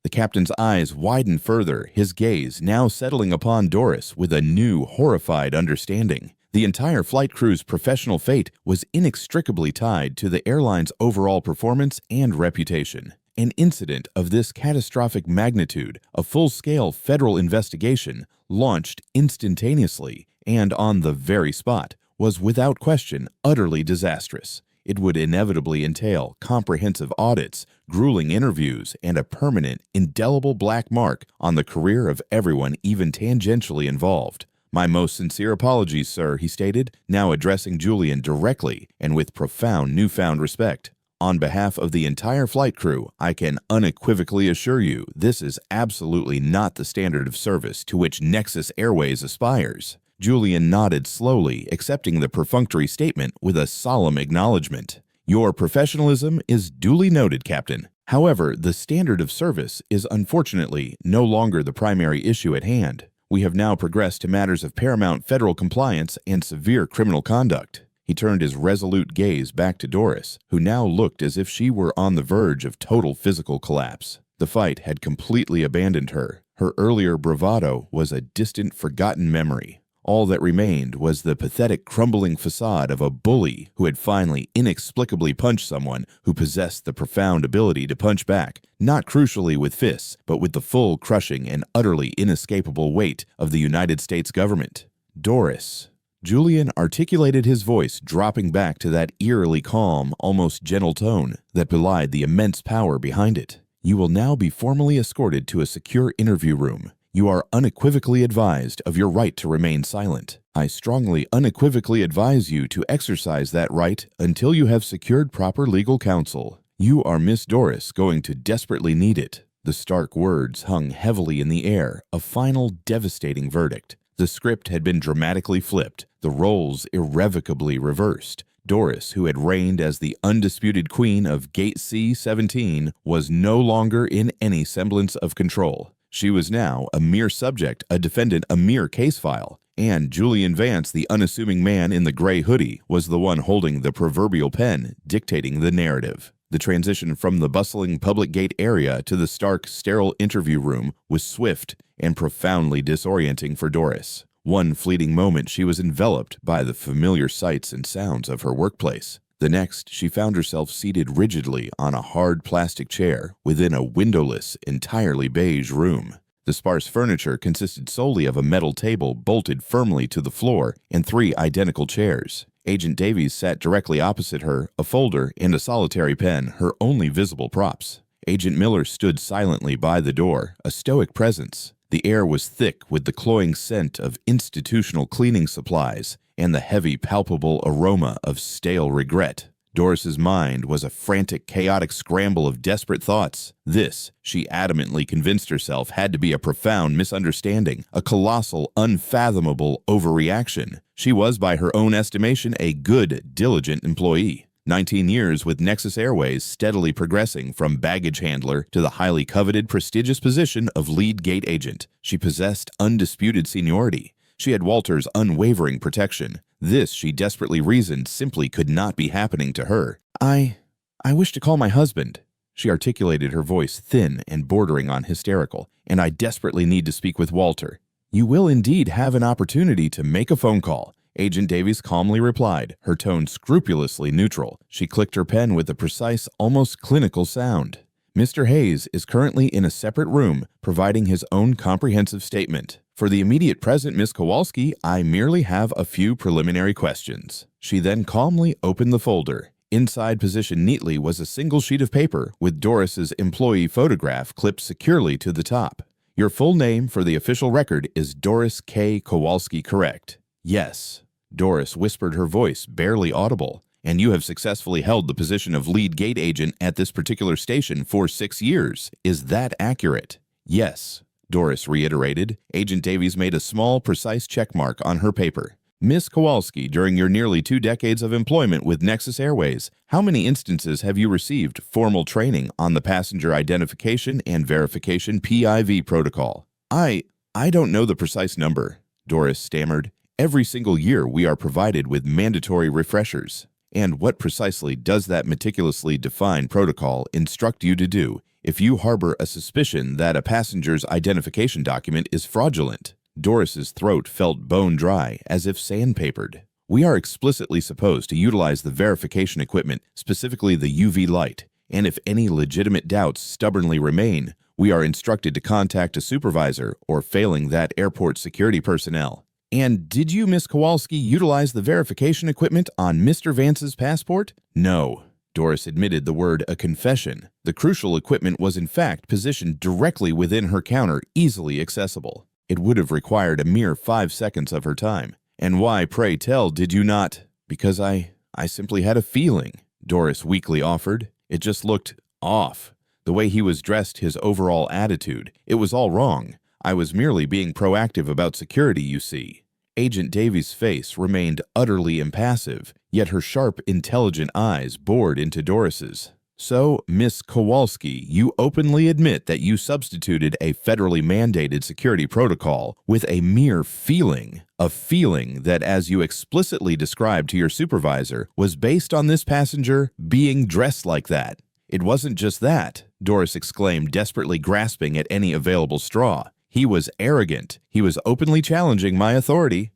The captain's eyes widened further, his gaze now settling upon Doris with a new, horrified understanding. The entire flight crew's professional fate was inextricably tied to the airline's overall performance and reputation. An incident of this catastrophic magnitude, a full-scale federal investigation, launched instantaneously and on the very spot, was without question utterly disastrous. It would inevitably entail comprehensive audits, grueling interviews, and a permanent, indelible black mark on the career of everyone even tangentially involved. My most sincere apologies, sir, he stated, now addressing Julian directly and with profound newfound respect. On behalf of the entire flight crew, I can unequivocally assure you this is absolutely not the standard of service to which Nexus Airways aspires. Julian nodded slowly, accepting the perfunctory statement with a solemn acknowledgement. Your professionalism is duly noted, Captain. However, the standard of service is unfortunately no longer the primary issue at hand. We have now progressed to matters of paramount federal compliance and severe criminal conduct. He turned his resolute gaze back to Doris, who now looked as if she were on the verge of total physical collapse. The fight had completely abandoned her. Her earlier bravado was a distant, forgotten memory. All that remained was the pathetic, crumbling facade of a bully who had finally inexplicably punched someone who possessed the profound ability to punch back, not crucially with fists, but with the full, crushing, and utterly inescapable weight of the United States government. Doris. Julian articulated his voice, dropping back to that eerily calm, almost gentle tone that belied the immense power behind it. You will now be formally escorted to a secure interview room. You are unequivocally advised of your right to remain silent. I strongly unequivocally advise you to exercise that right until you have secured proper legal counsel. You are Miss Doris, going to desperately need it. The stark words hung heavily in the air, a final devastating verdict. The script had been dramatically flipped, the roles irrevocably reversed. Doris, who had reigned as the undisputed queen of Gate C-17, was no longer in any semblance of control. She was now a mere subject, a defendant, a mere case file. And Julian Vance, the unassuming man in the gray hoodie, was the one holding the proverbial pen, dictating the narrative. The transition from the bustling public gate area to the stark, sterile interview room was swift and profoundly disorienting for Doris. One fleeting moment she was enveloped by the familiar sights and sounds of her workplace. The next, she found herself seated rigidly on a hard plastic chair within a windowless, entirely beige room. The sparse furniture consisted solely of a metal table bolted firmly to the floor and 3 identical chairs. Agent Davies sat directly opposite her, a folder and a solitary pen, her only visible props. Agent Miller stood silently by the door, a stoic presence. The air was thick with the cloying scent of institutional cleaning supplies and the heavy, palpable aroma of stale regret. Doris's mind was a frantic, chaotic scramble of desperate thoughts. This, she adamantly convinced herself, had to be a profound misunderstanding, a colossal, unfathomable overreaction. She was, by her own estimation, a good, diligent employee. 19 years with Nexus Airways, steadily progressing from baggage handler to the highly coveted, prestigious position of lead gate agent. She possessed undisputed seniority. She had Walter's unwavering protection. This, she desperately reasoned, simply could not be happening to her. I wish to call my husband. She articulated, her voice thin and bordering on hysterical. And I desperately need to speak with Walter. You will indeed have an opportunity to make a phone call. Agent Davies calmly replied, her tone scrupulously neutral. She clicked her pen with a precise, almost clinical sound. Mr. Hayes is currently in a separate room, providing his own comprehensive statement. For the immediate present, Miss Kowalski, I merely have a few preliminary questions. She then calmly opened the folder. Inside, positioned neatly, was a single sheet of paper with Doris's employee photograph clipped securely to the top. Your full name for the official record is Doris K. Kowalski, correct? Yes. Doris whispered, her voice barely audible. And you have successfully held the position of lead gate agent at this particular station for 6 years. Is that accurate? Yes, Doris reiterated. Agent Davies made a small, precise checkmark on her paper. Miss Kowalski, during your nearly 2 decades of employment with Nexus Airways, how many instances have you received formal training on the Passenger Identification and Verification PIV protocol? I don't know the precise number, Doris stammered. Every single year we are provided with mandatory refreshers. And what precisely does that meticulously defined protocol instruct you to do if you harbor a suspicion that a passenger's identification document is fraudulent? Doris's throat felt bone dry, as if sandpapered. We are explicitly supposed to utilize the verification equipment, specifically the UV light, and if any legitimate doubts stubbornly remain, we are instructed to contact a supervisor or, failing that, airport security personnel. And did you, Miss Kowalski, utilize the verification equipment on Mr. Vance's passport? No. Doris admitted the word a confession. The crucial equipment was in fact positioned directly within her counter, easily accessible. It would have required a mere 5 seconds of her time. And why, pray tell, did you not? Because I simply had a feeling, Doris weakly offered. It just looked off. The way he was dressed, his overall attitude, it was all wrong. I was merely being proactive about security, you see. Agent Davies' face remained utterly impassive, yet her sharp, intelligent eyes bored into Doris's. "So, Miss Kowalski, you openly admit that you substituted a federally mandated security protocol with a mere feeling, a feeling that, as you explicitly described to your supervisor, was based on this passenger being dressed like that." "It wasn't just that," Doris exclaimed, desperately grasping at any available straw. "He was arrogant. He was openly challenging my authority."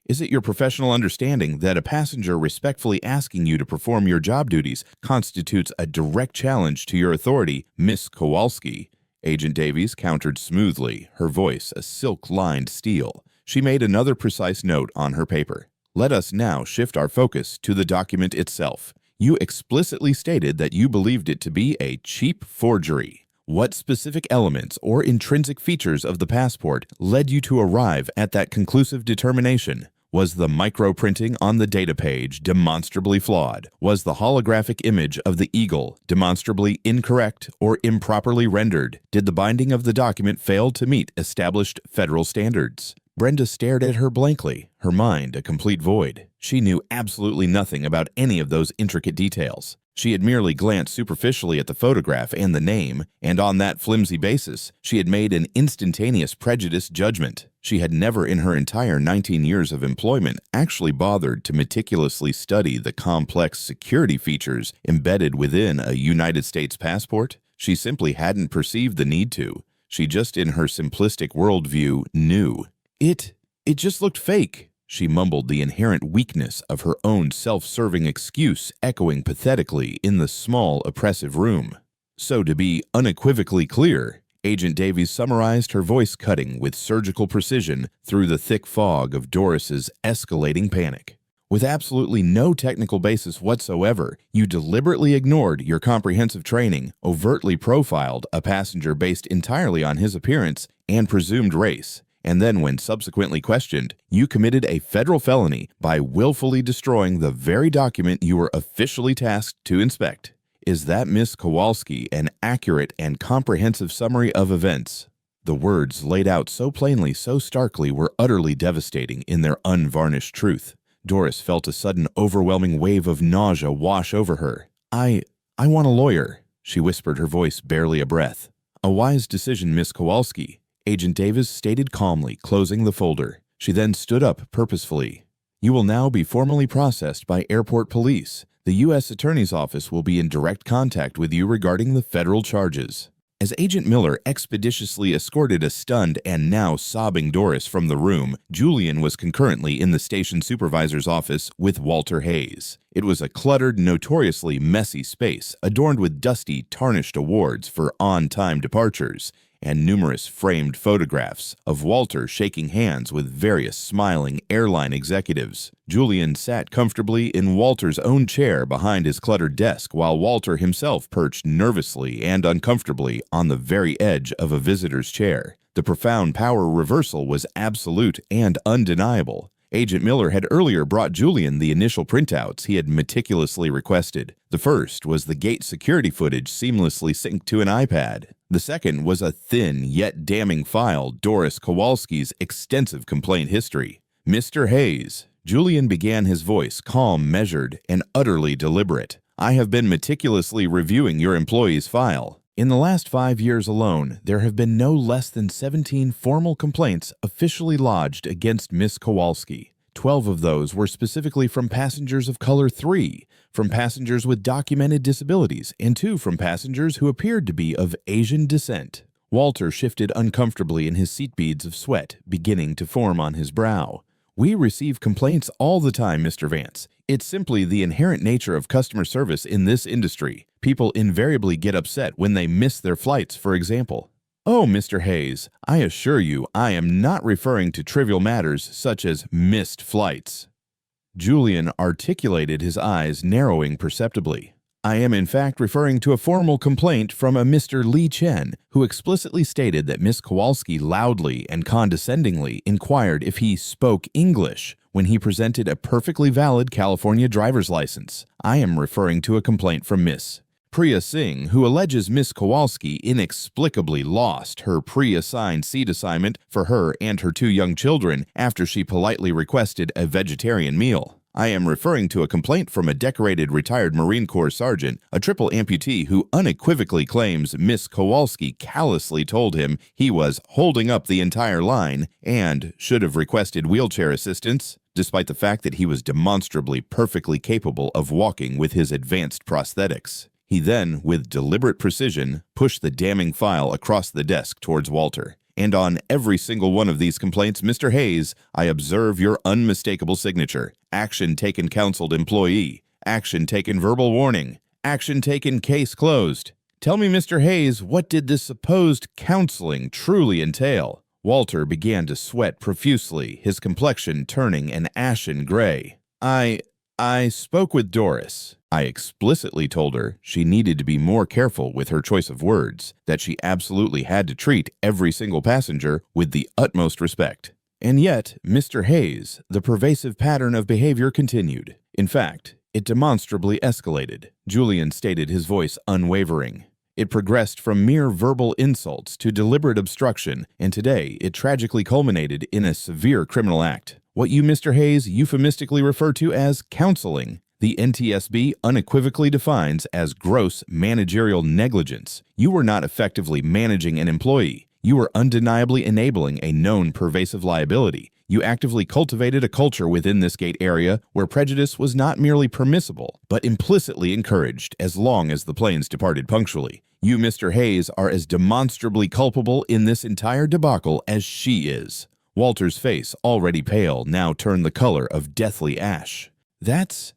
"Is it your professional understanding that a passenger respectfully asking you to perform your job duties constitutes a direct challenge to your authority, Miss Kowalski?" Agent Davies countered smoothly, her voice a silk-lined steel. She made another precise note on her paper. "Let us now shift our focus to the document itself. You explicitly stated that you believed it to be a cheap forgery. What specific elements or intrinsic features of the passport led you to arrive at that conclusive determination? Was the microprinting on the data page demonstrably flawed? Was the holographic image of the eagle demonstrably incorrect or improperly rendered? Did the binding of the document fail to meet established federal standards?" Brenda stared at her blankly, her mind a complete void. She knew absolutely nothing about any of those intricate details. She had merely glanced superficially at the photograph and the name, and on that flimsy basis, she had made an instantaneous prejudiced judgment. She had never in her entire 19 years of employment actually bothered to meticulously study the complex security features embedded within a United States passport. She simply hadn't perceived the need to. She just, in her simplistic worldview, knew. It just looked fake." She mumbled, the inherent weakness of her own self-serving excuse echoing pathetically in the small, oppressive room. "So to be unequivocally clear," Agent Davies summarized, her voice cutting with surgical precision through the thick fog of Doris's escalating panic. "With absolutely no technical basis whatsoever, you deliberately ignored your comprehensive training, overtly profiled a passenger based entirely on his appearance and presumed race. And then, when subsequently questioned, you committed a federal felony by willfully destroying the very document you were officially tasked to inspect. Is that, Miss Kowalski, an accurate and comprehensive summary of events?" The words, laid out so plainly, so starkly, were utterly devastating in their unvarnished truth. Doris felt a sudden, overwhelming wave of nausea wash over her. I want a lawyer," she whispered, her voice barely a breath. "A wise decision, Miss Kowalski," Agent Davis stated calmly, closing the folder. She then stood up purposefully. "You will now be formally processed by airport police. The U.S. Attorney's Office will be in direct contact with you regarding the federal charges." As Agent Miller expeditiously escorted a stunned and now sobbing Doris from the room, Julian was concurrently in the station supervisor's office with Walter Hayes. It was a cluttered, notoriously messy space, adorned with dusty, tarnished awards for on-time departures, and numerous framed photographs of Walter shaking hands with various smiling airline executives. Julian sat comfortably in Walter's own chair behind his cluttered desk, while Walter himself perched nervously and uncomfortably on the very edge of a visitor's chair. The profound power reversal was absolute and undeniable. Agent Miller had earlier brought Julian the initial printouts he had meticulously requested. The first was the gate security footage seamlessly synced to an iPad. The second was a thin yet damning file, Doris Kowalski's extensive complaint history. "Mr. Hayes," Julian began, his voice calm, measured, and utterly deliberate. "I have been meticulously reviewing your employee's file. In the last 5 years alone, there have been no less than 17 formal complaints officially lodged against Miss Kowalski. 12 of those were specifically from passengers of color, 3 from passengers with documented disabilities, and 2 from passengers who appeared to be of Asian descent." Walter shifted uncomfortably in his seat, beads of sweat beginning to form on his brow. "We receive complaints all the time, Mr. Vance. It's simply the inherent nature of customer service in this industry. People invariably get upset when they miss their flights, for example." "Oh, Mr. Hayes, I assure you I am not referring to trivial matters such as missed flights." Julian articulated, his eyes narrowing perceptibly. "I am in fact referring to a formal complaint from a Mr. Lee Chen, who explicitly stated that Miss Kowalski loudly and condescendingly inquired if he spoke English when he presented a perfectly valid California driver's license. I am referring to a complaint from Miss." Priya Singh, who alleges Miss Kowalski inexplicably lost her pre-assigned seat assignment for her and her 2 young children after she politely requested a vegetarian meal. I am referring to a complaint from a decorated retired Marine Corps sergeant, a triple amputee who unequivocally claims Miss Kowalski callously told him he was holding up the entire line and should have requested wheelchair assistance, despite the fact that he was demonstrably perfectly capable of walking with his advanced prosthetics. He then, with deliberate precision, pushed the damning file across the desk towards Walter. And on every single one of these complaints, Mr. Hayes, I observe your unmistakable signature. Action taken counseled employee. Action taken verbal warning. Action taken case closed. Tell me, Mr. Hayes, what did this supposed counseling truly entail? Walter began to sweat profusely, his complexion turning an ashen gray. I spoke with Doris. I explicitly told her she needed to be more careful with her choice of words, that she absolutely had to treat every single passenger with the utmost respect. And yet, Mr. Hayes, the pervasive pattern of behavior continued. In fact, it demonstrably escalated. Julian stated, his voice unwavering. It progressed from mere verbal insults to deliberate obstruction, and today it tragically culminated in a severe criminal act. What you, Mr. Hayes, euphemistically refer to as counseling, the NTSB unequivocally defines as gross managerial negligence. You were not effectively managing an employee. You were undeniably enabling a known pervasive liability. You actively cultivated a culture within this gate area where prejudice was not merely permissible, but implicitly encouraged as long as the planes departed punctually. You, Mr. Hayes, are as demonstrably culpable in this entire debacle as she is. Walter's face, already pale, now turned the color of deathly ash. That's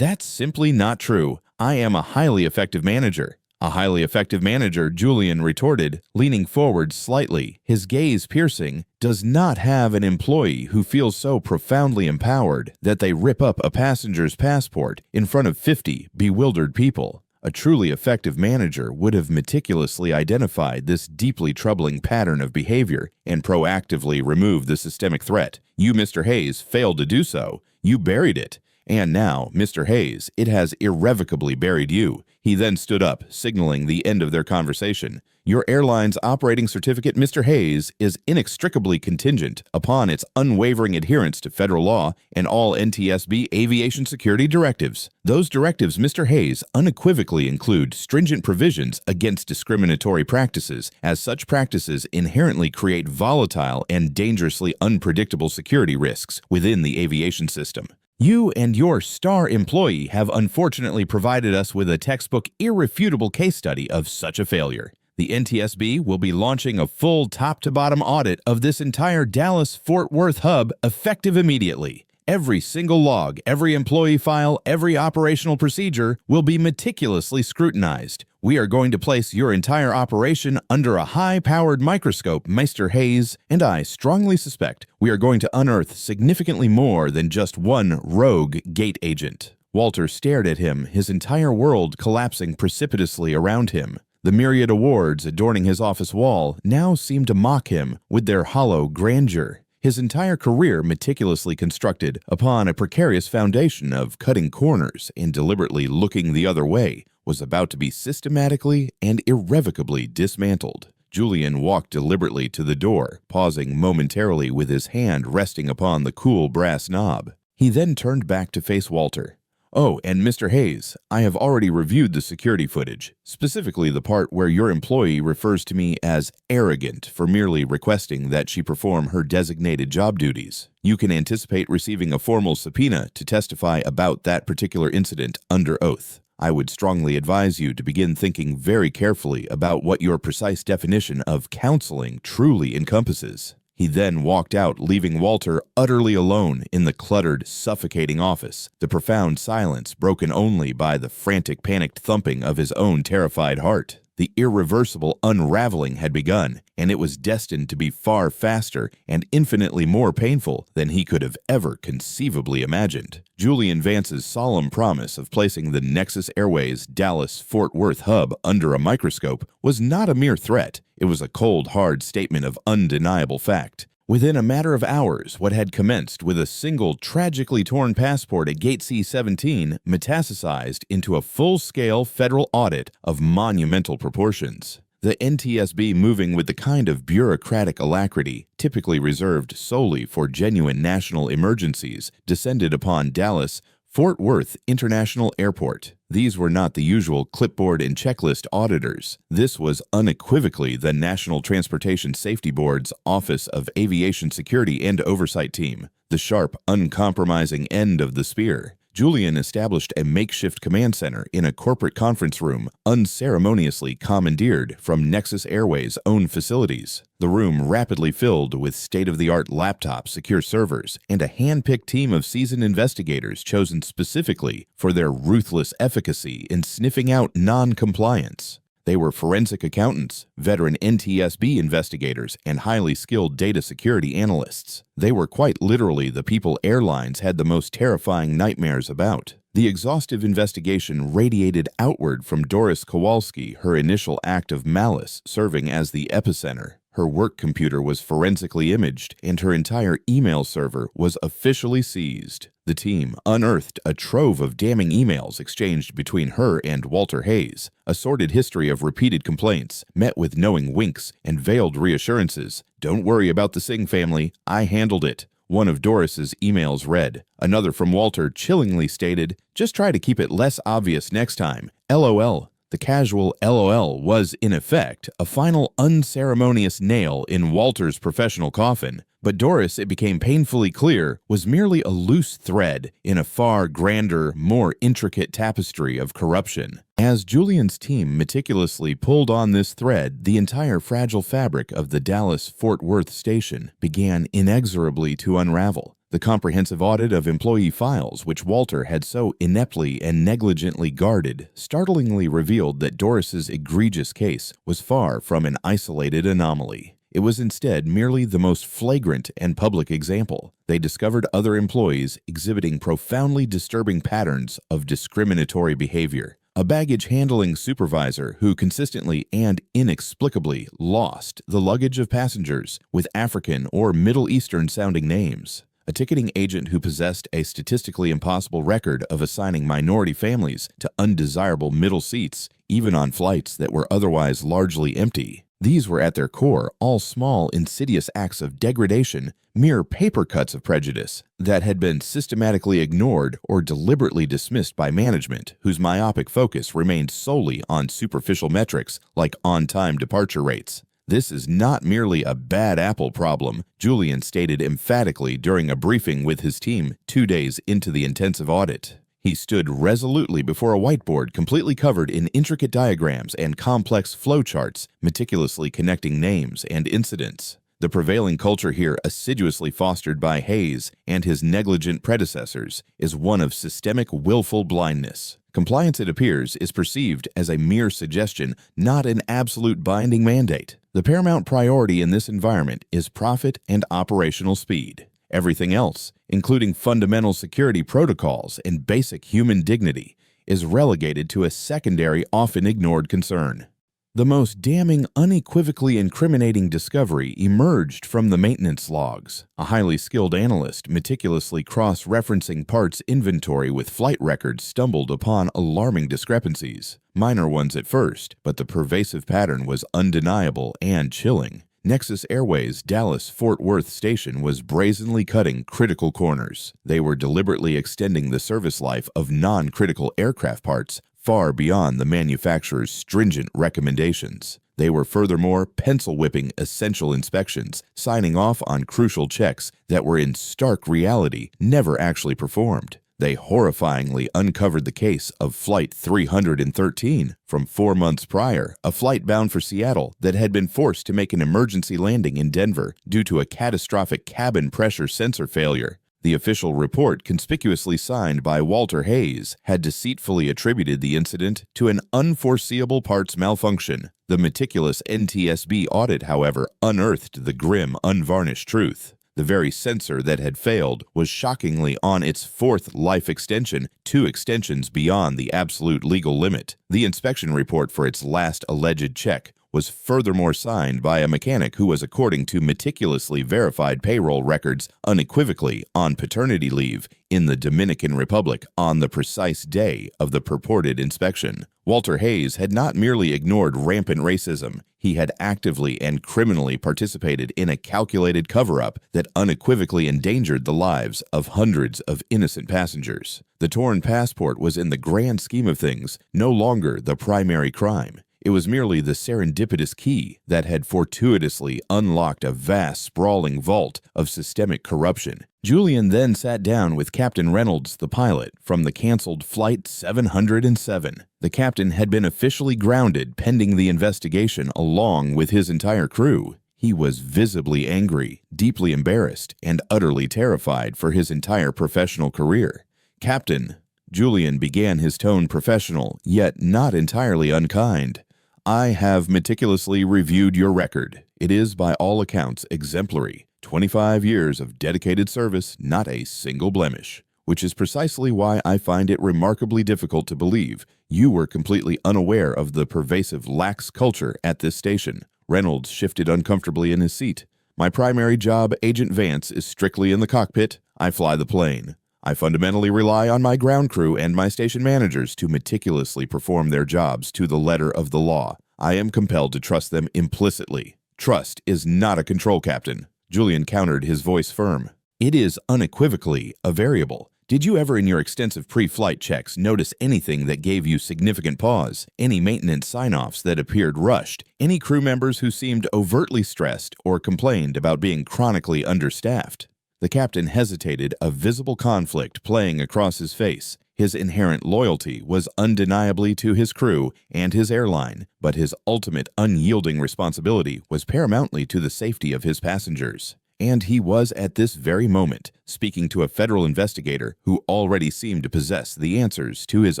simply not true. I am a highly effective manager. A highly effective manager, Julian retorted, leaning forward slightly, his gaze piercing, does not have an employee who feels so profoundly empowered that they rip up a passenger's passport in front of 50 bewildered people. A truly effective manager would have meticulously identified this deeply troubling pattern of behavior and proactively removed the systemic threat. You, Mr. Hayes, failed to do so. You buried it. And now, Mr. Hayes, it has irrevocably buried you. He then stood up, signaling the end of their conversation. Your airline's operating certificate, Mr. Hayes, is inextricably contingent upon its unwavering adherence to federal law and all NTSB aviation security directives. Those directives, Mr. Hayes, unequivocally include stringent provisions against discriminatory practices, as such practices inherently create volatile and dangerously unpredictable security risks within the aviation system. You and your star employee have unfortunately provided us with a textbook irrefutable case study of such a failure. The NTSB will be launching a full top-to-bottom audit of this entire Dallas-Fort Worth hub effective immediately. Every single log, every employee file, every operational procedure will be meticulously scrutinized. We are going to place your entire operation under a high-powered microscope, Mr. Hayes, and I strongly suspect we are going to unearth significantly more than just one rogue gate agent. Walter stared at him, his entire world collapsing precipitously around him. The myriad awards adorning his office wall now seemed to mock him with their hollow grandeur. His entire career meticulously constructed upon a precarious foundation of cutting corners and deliberately looking the other way was about to be systematically and irrevocably dismantled. Julian walked deliberately to the door, pausing momentarily with his hand resting upon the cool brass knob. He then turned back to face Walter. Oh, and Mr. Hayes, I have already reviewed the security footage, specifically the part where your employee refers to me as arrogant for merely requesting that she perform her designated job duties. You can anticipate receiving a formal subpoena to testify about that particular incident under oath. I would strongly advise you to begin thinking very carefully about what your precise definition of counseling truly encompasses. He then walked out, leaving Walter utterly alone in the cluttered, suffocating office, the profound silence broken only by the frantic, panicked thumping of his own terrified heart. The irreversible unraveling had begun, and it was destined to be far faster and infinitely more painful than he could have ever conceivably imagined. Julian Vance's solemn promise of placing the Nexus Airways Dallas-Fort Worth hub under a microscope was not a mere threat. It was a cold, hard statement of undeniable fact. Within a matter of hours, what had commenced with a single tragically torn passport at Gate C-17 metastasized into a full-scale federal audit of monumental proportions. The NTSB, moving with the kind of bureaucratic alacrity typically reserved solely for genuine national emergencies, descended upon Dallas Fort Worth International Airport. These were not the usual clipboard and checklist auditors. This was unequivocally the National Transportation Safety Board's Office of Aviation Security and Oversight Team, the sharp, uncompromising end of the spear. Julian established a makeshift command center in a corporate conference room unceremoniously commandeered from Nexus Airways' own facilities. The room rapidly filled with state-of-the-art laptops, secure servers, and a hand-picked team of seasoned investigators chosen specifically for their ruthless efficacy in sniffing out non-compliance. They were forensic accountants, veteran NTSB investigators, and highly skilled data security analysts. They were quite literally the people airlines had the most terrifying nightmares about. The exhaustive investigation radiated outward from Doris Kowalski, her initial act of malice serving as the epicenter. Her work computer was forensically imaged, and her entire email server was officially seized. The team unearthed a trove of damning emails exchanged between her and Walter Hayes, a sordid history of repeated complaints, met with knowing winks and veiled reassurances. "Don't worry about the Singh family, I handled it." One of Doris's emails read. Another from Walter chillingly stated, "Just try to keep it less obvious next time. LOL. The casual LOL was, in effect, a final unceremonious nail in Walter's professional coffin, but Doris, it became painfully clear, was merely a loose thread in a far grander, more intricate tapestry of corruption. As Julian's team meticulously pulled on this thread, the entire fragile fabric of the Dallas-Fort Worth station began inexorably to unravel. The comprehensive audit of employee files, which Walter had so ineptly and negligently guarded, startlingly revealed that Doris's egregious case was far from an isolated anomaly. It was instead merely the most flagrant and public example. They discovered other employees exhibiting profoundly disturbing patterns of discriminatory behavior. A baggage-handling supervisor who consistently and inexplicably lost the luggage of passengers with African or Middle Eastern-sounding names. A ticketing agent who possessed a statistically impossible record of assigning minority families to undesirable middle seats, even on flights that were otherwise largely empty. These were at their core all small, insidious acts of degradation, mere paper cuts of prejudice that had been systematically ignored or deliberately dismissed by management, whose myopic focus remained solely on superficial metrics like on-time departure rates. "This is not merely a bad apple problem," Julian stated emphatically during a briefing with his team 2 days into the intensive audit. He stood resolutely before a whiteboard completely covered in intricate diagrams and complex flowcharts, meticulously connecting names and incidents. The prevailing culture here, assiduously fostered by Hayes and his negligent predecessors, is one of systemic willful blindness. Compliance, it appears, is perceived as a mere suggestion, not an absolute binding mandate. The paramount priority in this environment is profit and operational speed. Everything else, including fundamental security protocols and basic human dignity, is relegated to a secondary, often ignored concern. The most damning, unequivocally incriminating discovery emerged from the maintenance logs. A highly skilled analyst meticulously cross-referencing parts inventory with flight records stumbled upon alarming discrepancies. Minor ones at first, but the pervasive pattern was undeniable and chilling. Nexus Airways' Dallas-Fort Worth station was brazenly cutting critical corners. They were deliberately extending the service life of non-critical aircraft parts far beyond the manufacturer's stringent recommendations. They were furthermore pencil-whipping essential inspections, signing off on crucial checks that were in stark reality never actually performed. They horrifyingly uncovered the case of Flight 313 from 4 months prior, a flight bound for Seattle that had been forced to make an emergency landing in Denver due to a catastrophic cabin pressure sensor failure. The official report, conspicuously signed by Walter Hayes, had deceitfully attributed the incident to an unforeseeable parts malfunction. The meticulous NTSB audit, however, unearthed the grim, unvarnished truth. The very sensor that had failed was shockingly on its 4th life extension, 2 extensions beyond the absolute legal limit. The inspection report for its last alleged check was furthermore signed by a mechanic who was, according to meticulously verified payroll records, unequivocally on paternity leave in the Dominican Republic on the precise day of the purported inspection. Walter Hayes had not merely ignored rampant racism, he had actively and criminally participated in a calculated cover-up that unequivocally endangered the lives of hundreds of innocent passengers. The torn passport was, in the grand scheme of things, no longer the primary crime. It was merely the serendipitous key that had fortuitously unlocked a vast, sprawling vault of systemic corruption. Julian then sat down with Captain Reynolds, the pilot, from the canceled Flight 707. The captain had been officially grounded pending the investigation along with his entire crew. He was visibly angry, deeply embarrassed, and utterly terrified for his entire professional career. "Captain," Julian began, his tone professional, yet not entirely unkind, "I have meticulously reviewed your record. It is, by all accounts, exemplary. 25 years of dedicated service, not a single blemish. Which is precisely why I find it remarkably difficult to believe you were completely unaware of the pervasive lax culture at this station." Reynolds shifted uncomfortably in his seat. "My primary job, Agent Vance, is strictly in the cockpit. I fly the plane. I fundamentally rely on my ground crew and my station managers to meticulously perform their jobs to the letter of the law. I am compelled to trust them implicitly. Trust is not a control, Captain." Julian countered, his voice firm. "It is unequivocally a variable. Did you ever in your extensive pre-flight checks notice anything that gave you significant pause? Any maintenance sign-offs that appeared rushed? Any crew members who seemed overtly stressed or complained about being chronically understaffed?" The captain hesitated, a visible conflict playing across his face. His inherent loyalty was undeniably to his crew and his airline, but his ultimate unyielding responsibility was paramountly to the safety of his passengers. And he was at this very moment speaking to a federal investigator who already seemed to possess the answers to his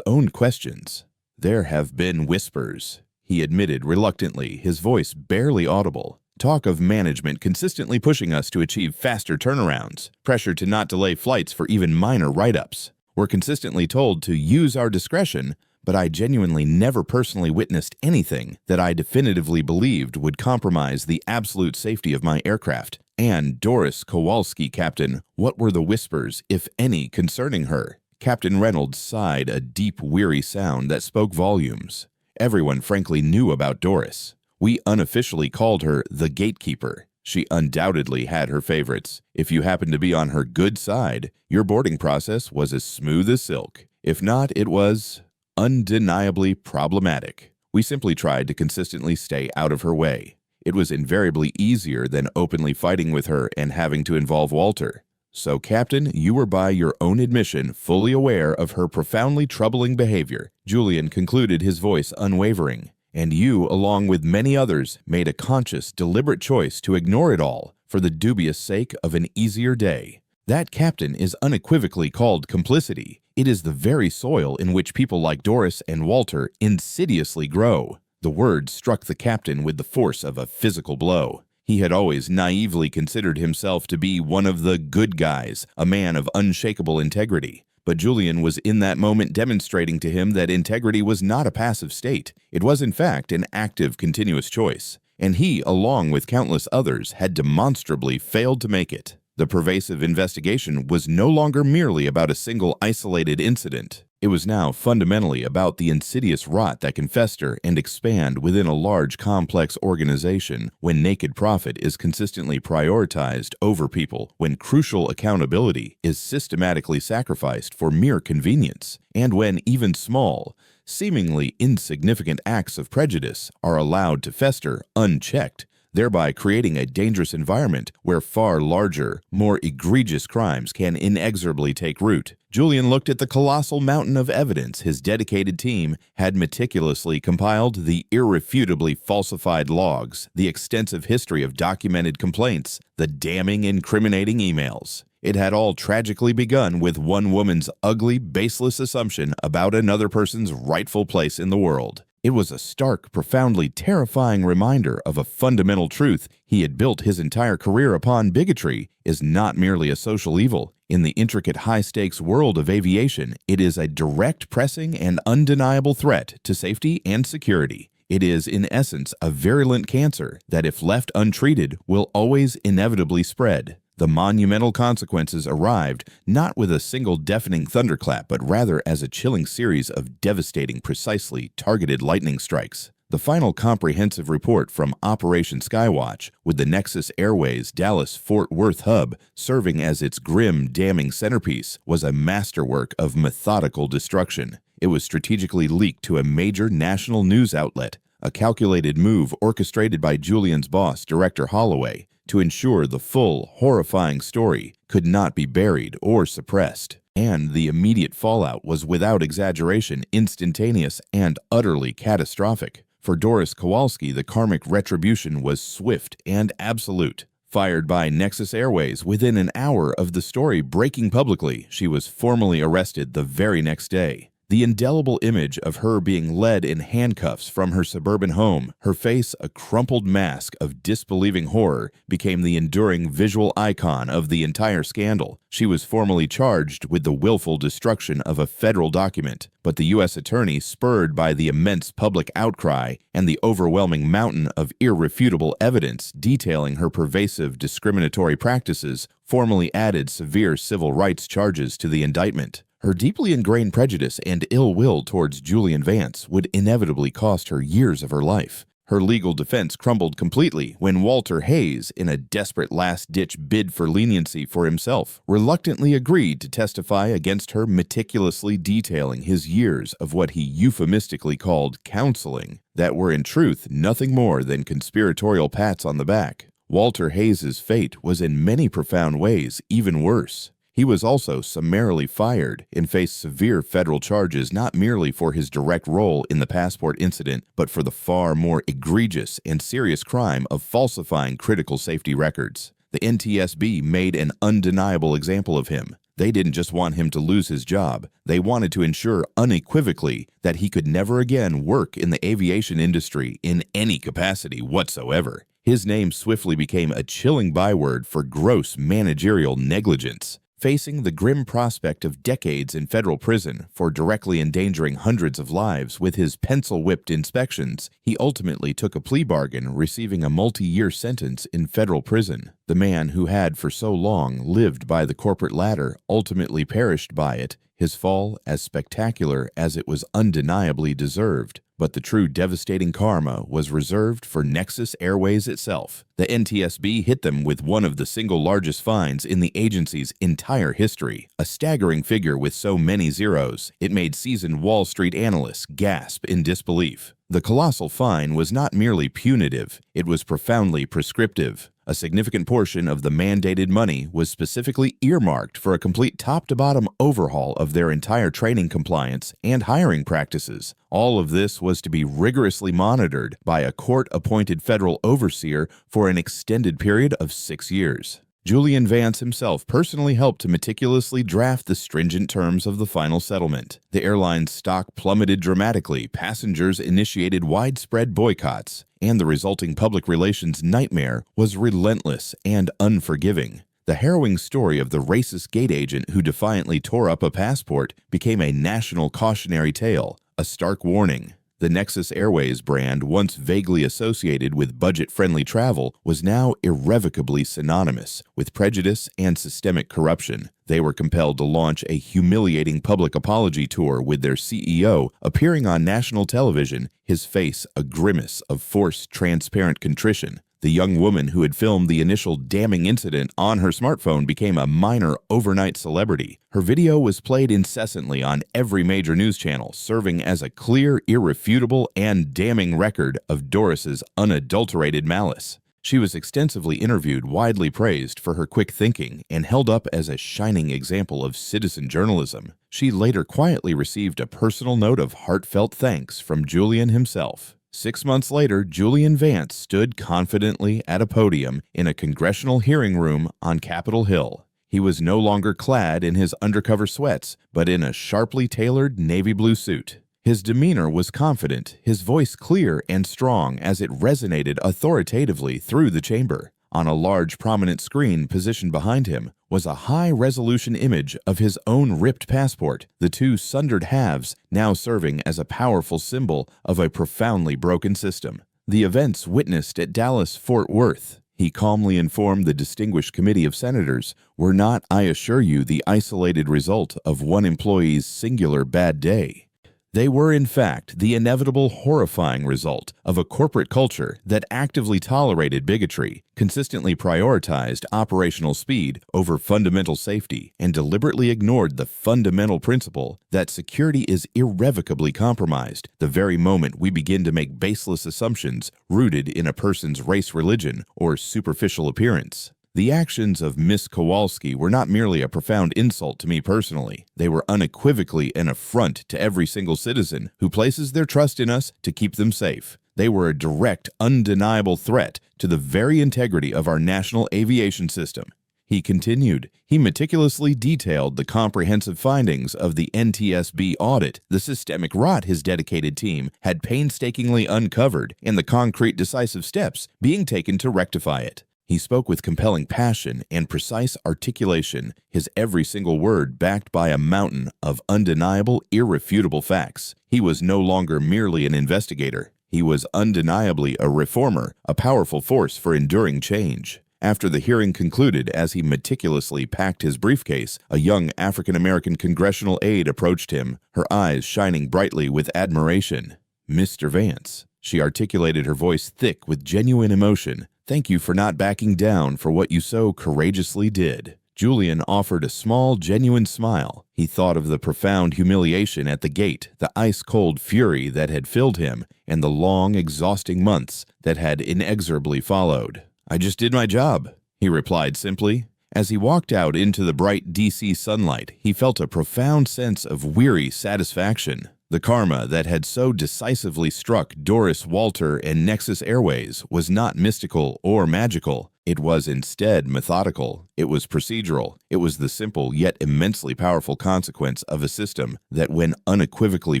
own questions. "There have been whispers," he admitted reluctantly, his voice barely audible. "Talk of management consistently pushing us to achieve faster turnarounds, pressure to not delay flights for even minor write-ups. We're consistently told to use our discretion, but I genuinely never personally witnessed anything that I definitively believed would compromise the absolute safety of my aircraft. And Doris Kowalski, Captain, what were the whispers, if any, concerning her?" Captain Reynolds sighed, a deep, weary sound that spoke volumes. Everyone frankly knew about Doris. We unofficially called her the gatekeeper. She undoubtedly had her favorites. If you happened to be on her good side, your boarding process was as smooth as silk. If not, it was undeniably problematic. We simply tried to consistently stay out of her way. It was invariably easier than openly fighting with her and having to involve Walter. So, Captain, you were by your own admission fully aware of her profoundly troubling behavior. Julian concluded, his voice unwavering. And you, along with many others, made a conscious, deliberate choice to ignore it all for the dubious sake of an easier day. That, Captain, is unequivocally called complicity. It is the very soil in which people like Doris and Walter insidiously grow. The word struck the captain with the force of a physical blow. He had always naively considered himself to be one of the good guys, a man of unshakable integrity. But Julian was in that moment demonstrating to him that integrity was not a passive state. It was, in fact, an active, continuous choice. And he, along with countless others, had demonstrably failed to make it. The pervasive investigation was no longer merely about a single isolated incident. It was now fundamentally about the insidious rot that can fester and expand within a large, complex organization when naked profit is consistently prioritized over people, when crucial accountability is systematically sacrificed for mere convenience, and when even small, seemingly insignificant acts of prejudice are allowed to fester unchecked, thereby creating a dangerous environment where far larger, more egregious crimes can inexorably take root. Julian looked at the colossal mountain of evidence his dedicated team had meticulously compiled, the irrefutably falsified logs, the extensive history of documented complaints, the damning, incriminating emails. It had all tragically begun with one woman's ugly, baseless assumption about another person's rightful place in the world. It was a stark, profoundly terrifying reminder of a fundamental truth he had built his entire career upon. Bigotry is not merely a social evil. In the intricate high-stakes world of aviation, it is a direct, pressing, and undeniable threat to safety and security. It is, in essence, a virulent cancer that, if left untreated, will always inevitably spread. The monumental consequences arrived not with a single deafening thunderclap, but rather as a chilling series of devastating, precisely targeted lightning strikes. The final comprehensive report from Operation Skywatch, with the Nexus Airways Dallas-Fort Worth hub serving as its grim, damning centerpiece, was a masterwork of methodical destruction. It was strategically leaked to a major national news outlet, a calculated move orchestrated by Julian's boss, Director Holloway, to ensure the full, horrifying story could not be buried or suppressed. And the immediate fallout was, without exaggeration, instantaneous and utterly catastrophic. For Doris Kowalski, the karmic retribution was swift and absolute. Fired by Nexus Airways within an hour of the story breaking publicly, she was formally arrested the very next day. The indelible image of her being led in handcuffs from her suburban home, her face a crumpled mask of disbelieving horror, became the enduring visual icon of the entire scandal. She was formally charged with the willful destruction of a federal document, but the U.S. attorney, spurred by the immense public outcry and the overwhelming mountain of irrefutable evidence detailing her pervasive discriminatory practices, formally added severe civil rights charges to the indictment. Her deeply ingrained prejudice and ill will towards Julian Vance would inevitably cost her years of her life. Her legal defense crumbled completely when Walter Hayes, in a desperate last-ditch bid for leniency for himself, reluctantly agreed to testify against her, meticulously detailing his years of what he euphemistically called counseling, that were in truth nothing more than conspiratorial pats on the back. Walter Hayes's fate was in many profound ways even worse. He was also summarily fired and faced severe federal charges not merely for his direct role in the passport incident, but for the far more egregious and serious crime of falsifying critical safety records. The NTSB made an undeniable example of him. They didn't just want him to lose his job. They wanted to ensure unequivocally that he could never again work in the aviation industry in any capacity whatsoever. His name swiftly became a chilling byword for gross managerial negligence. Facing the grim prospect of decades in federal prison for directly endangering hundreds of lives with his pencil-whipped inspections, he ultimately took a plea bargain, receiving a multi-year sentence in federal prison. The man who had for so long lived by the corporate ladder ultimately perished by it, his fall as spectacular as it was undeniably deserved. But the true devastating karma was reserved for Nexus Airways itself. The NTSB hit them with one of the single largest fines in the agency's entire history, a staggering figure with so many zeros, it made seasoned Wall Street analysts gasp in disbelief. The colossal fine was not merely punitive, it was profoundly prescriptive. A significant portion of the mandated money was specifically earmarked for a complete top-to-bottom overhaul of their entire training compliance and hiring practices. All of this was to be rigorously monitored by a court-appointed federal overseer for an extended period of 6 years. Julian Vance himself personally helped to meticulously draft the stringent terms of the final settlement. The airline's stock plummeted dramatically, passengers initiated widespread boycotts, and the resulting public relations nightmare was relentless and unforgiving. The harrowing story of the racist gate agent who defiantly tore up a passport became a national cautionary tale, a stark warning. The Nexus Airways brand, once vaguely associated with budget-friendly travel, was now irrevocably synonymous with prejudice and systemic corruption. They were compelled to launch a humiliating public apology tour with their CEO appearing on national television, his face a grimace of forced, transparent contrition. The young woman who had filmed the initial damning incident on her smartphone became a minor overnight celebrity. Her video was played incessantly on every major news channel, serving as a clear, irrefutable, and damning record of Doris's unadulterated malice. She was extensively interviewed, widely praised for her quick thinking, and held up as a shining example of citizen journalism. She later quietly received a personal note of heartfelt thanks from Julian himself. 6 months later, Julian Vance stood confidently at a podium in a congressional hearing room on Capitol Hill. He was no longer clad in his undercover sweats, but in a sharply tailored navy blue suit. His demeanor was confident, his voice clear and strong as it resonated authoritatively through the chamber. On a large, prominent screen positioned behind him was a high-resolution image of his own ripped passport, the two sundered halves now serving as a powerful symbol of a profoundly broken system. The events witnessed at Dallas-Fort Worth, he calmly informed the distinguished committee of senators, were not, I assure you, the isolated result of one employee's singular bad day. They were, in fact, the inevitable horrifying result of a corporate culture that actively tolerated bigotry, consistently prioritized operational speed over fundamental safety, and deliberately ignored the fundamental principle that security is irrevocably compromised the very moment we begin to make baseless assumptions rooted in a person's race, religion, or superficial appearance. The actions of Miss Kowalski were not merely a profound insult to me personally. They were unequivocally an affront to every single citizen who places their trust in us to keep them safe. They were a direct, undeniable threat to the very integrity of our national aviation system. He continued. He meticulously detailed the comprehensive findings of the NTSB audit, the systemic rot his dedicated team had painstakingly uncovered, and the concrete, decisive steps being taken to rectify it. He spoke with compelling passion and precise articulation, his every single word backed by a mountain of undeniable, irrefutable facts. He was no longer merely an investigator. He was undeniably a reformer, a powerful force for enduring change. After the hearing concluded, as he meticulously packed his briefcase, a young African-American congressional aide approached him, her eyes shining brightly with admiration. "Mr. Vance," she articulated, her voice thick with genuine emotion, "thank you for not backing down for what you so courageously did." Julian offered a small, genuine smile. He thought of the profound humiliation at the gate, the ice-cold fury that had filled him, and the long, exhausting months that had inexorably followed. "I just did my job," he replied simply. As he walked out into the bright DC sunlight, he felt a profound sense of weary satisfaction. The karma that had so decisively struck Doris Walter and Nexus Airways was not mystical or magical. It was instead methodical. It was procedural. It was the simple yet immensely powerful consequence of a system that, when unequivocally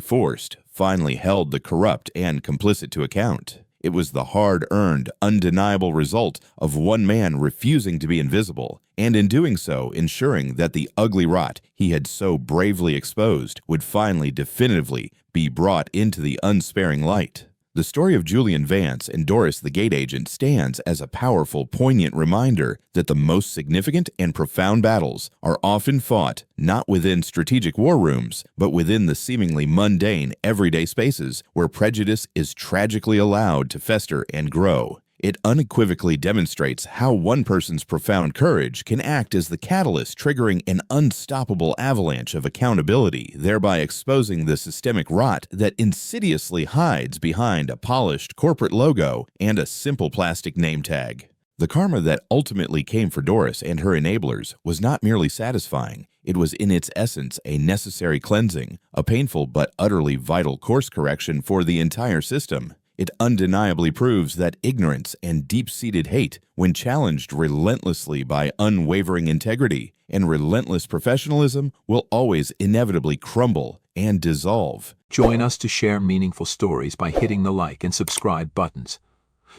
forced, finally held the corrupt and complicit to account. It was the hard-earned, undeniable result of one man refusing to be invisible, and in doing so ensuring that the ugly rot he had so bravely exposed would finally definitively be brought into the unsparing light. The story of Julian Vance and Doris the gate agent stands as a powerful, poignant reminder that the most significant and profound battles are often fought not within strategic war rooms, but within the seemingly mundane, everyday spaces where prejudice is tragically allowed to fester and grow. It unequivocally demonstrates how one person's profound courage can act as the catalyst triggering an unstoppable avalanche of accountability, thereby exposing the systemic rot that insidiously hides behind a polished corporate logo and a simple plastic name tag. The karma that ultimately came for Doris and her enablers was not merely satisfying. It was in its essence a necessary cleansing, a painful but utterly vital course correction for the entire system. It undeniably proves that ignorance and deep-seated hate, when challenged relentlessly by unwavering integrity and relentless professionalism, will always inevitably crumble and dissolve. Join us to share meaningful stories by hitting the like and subscribe buttons.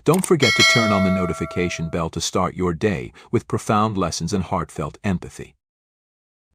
Don't forget to turn on the notification bell to start your day with profound lessons and heartfelt empathy.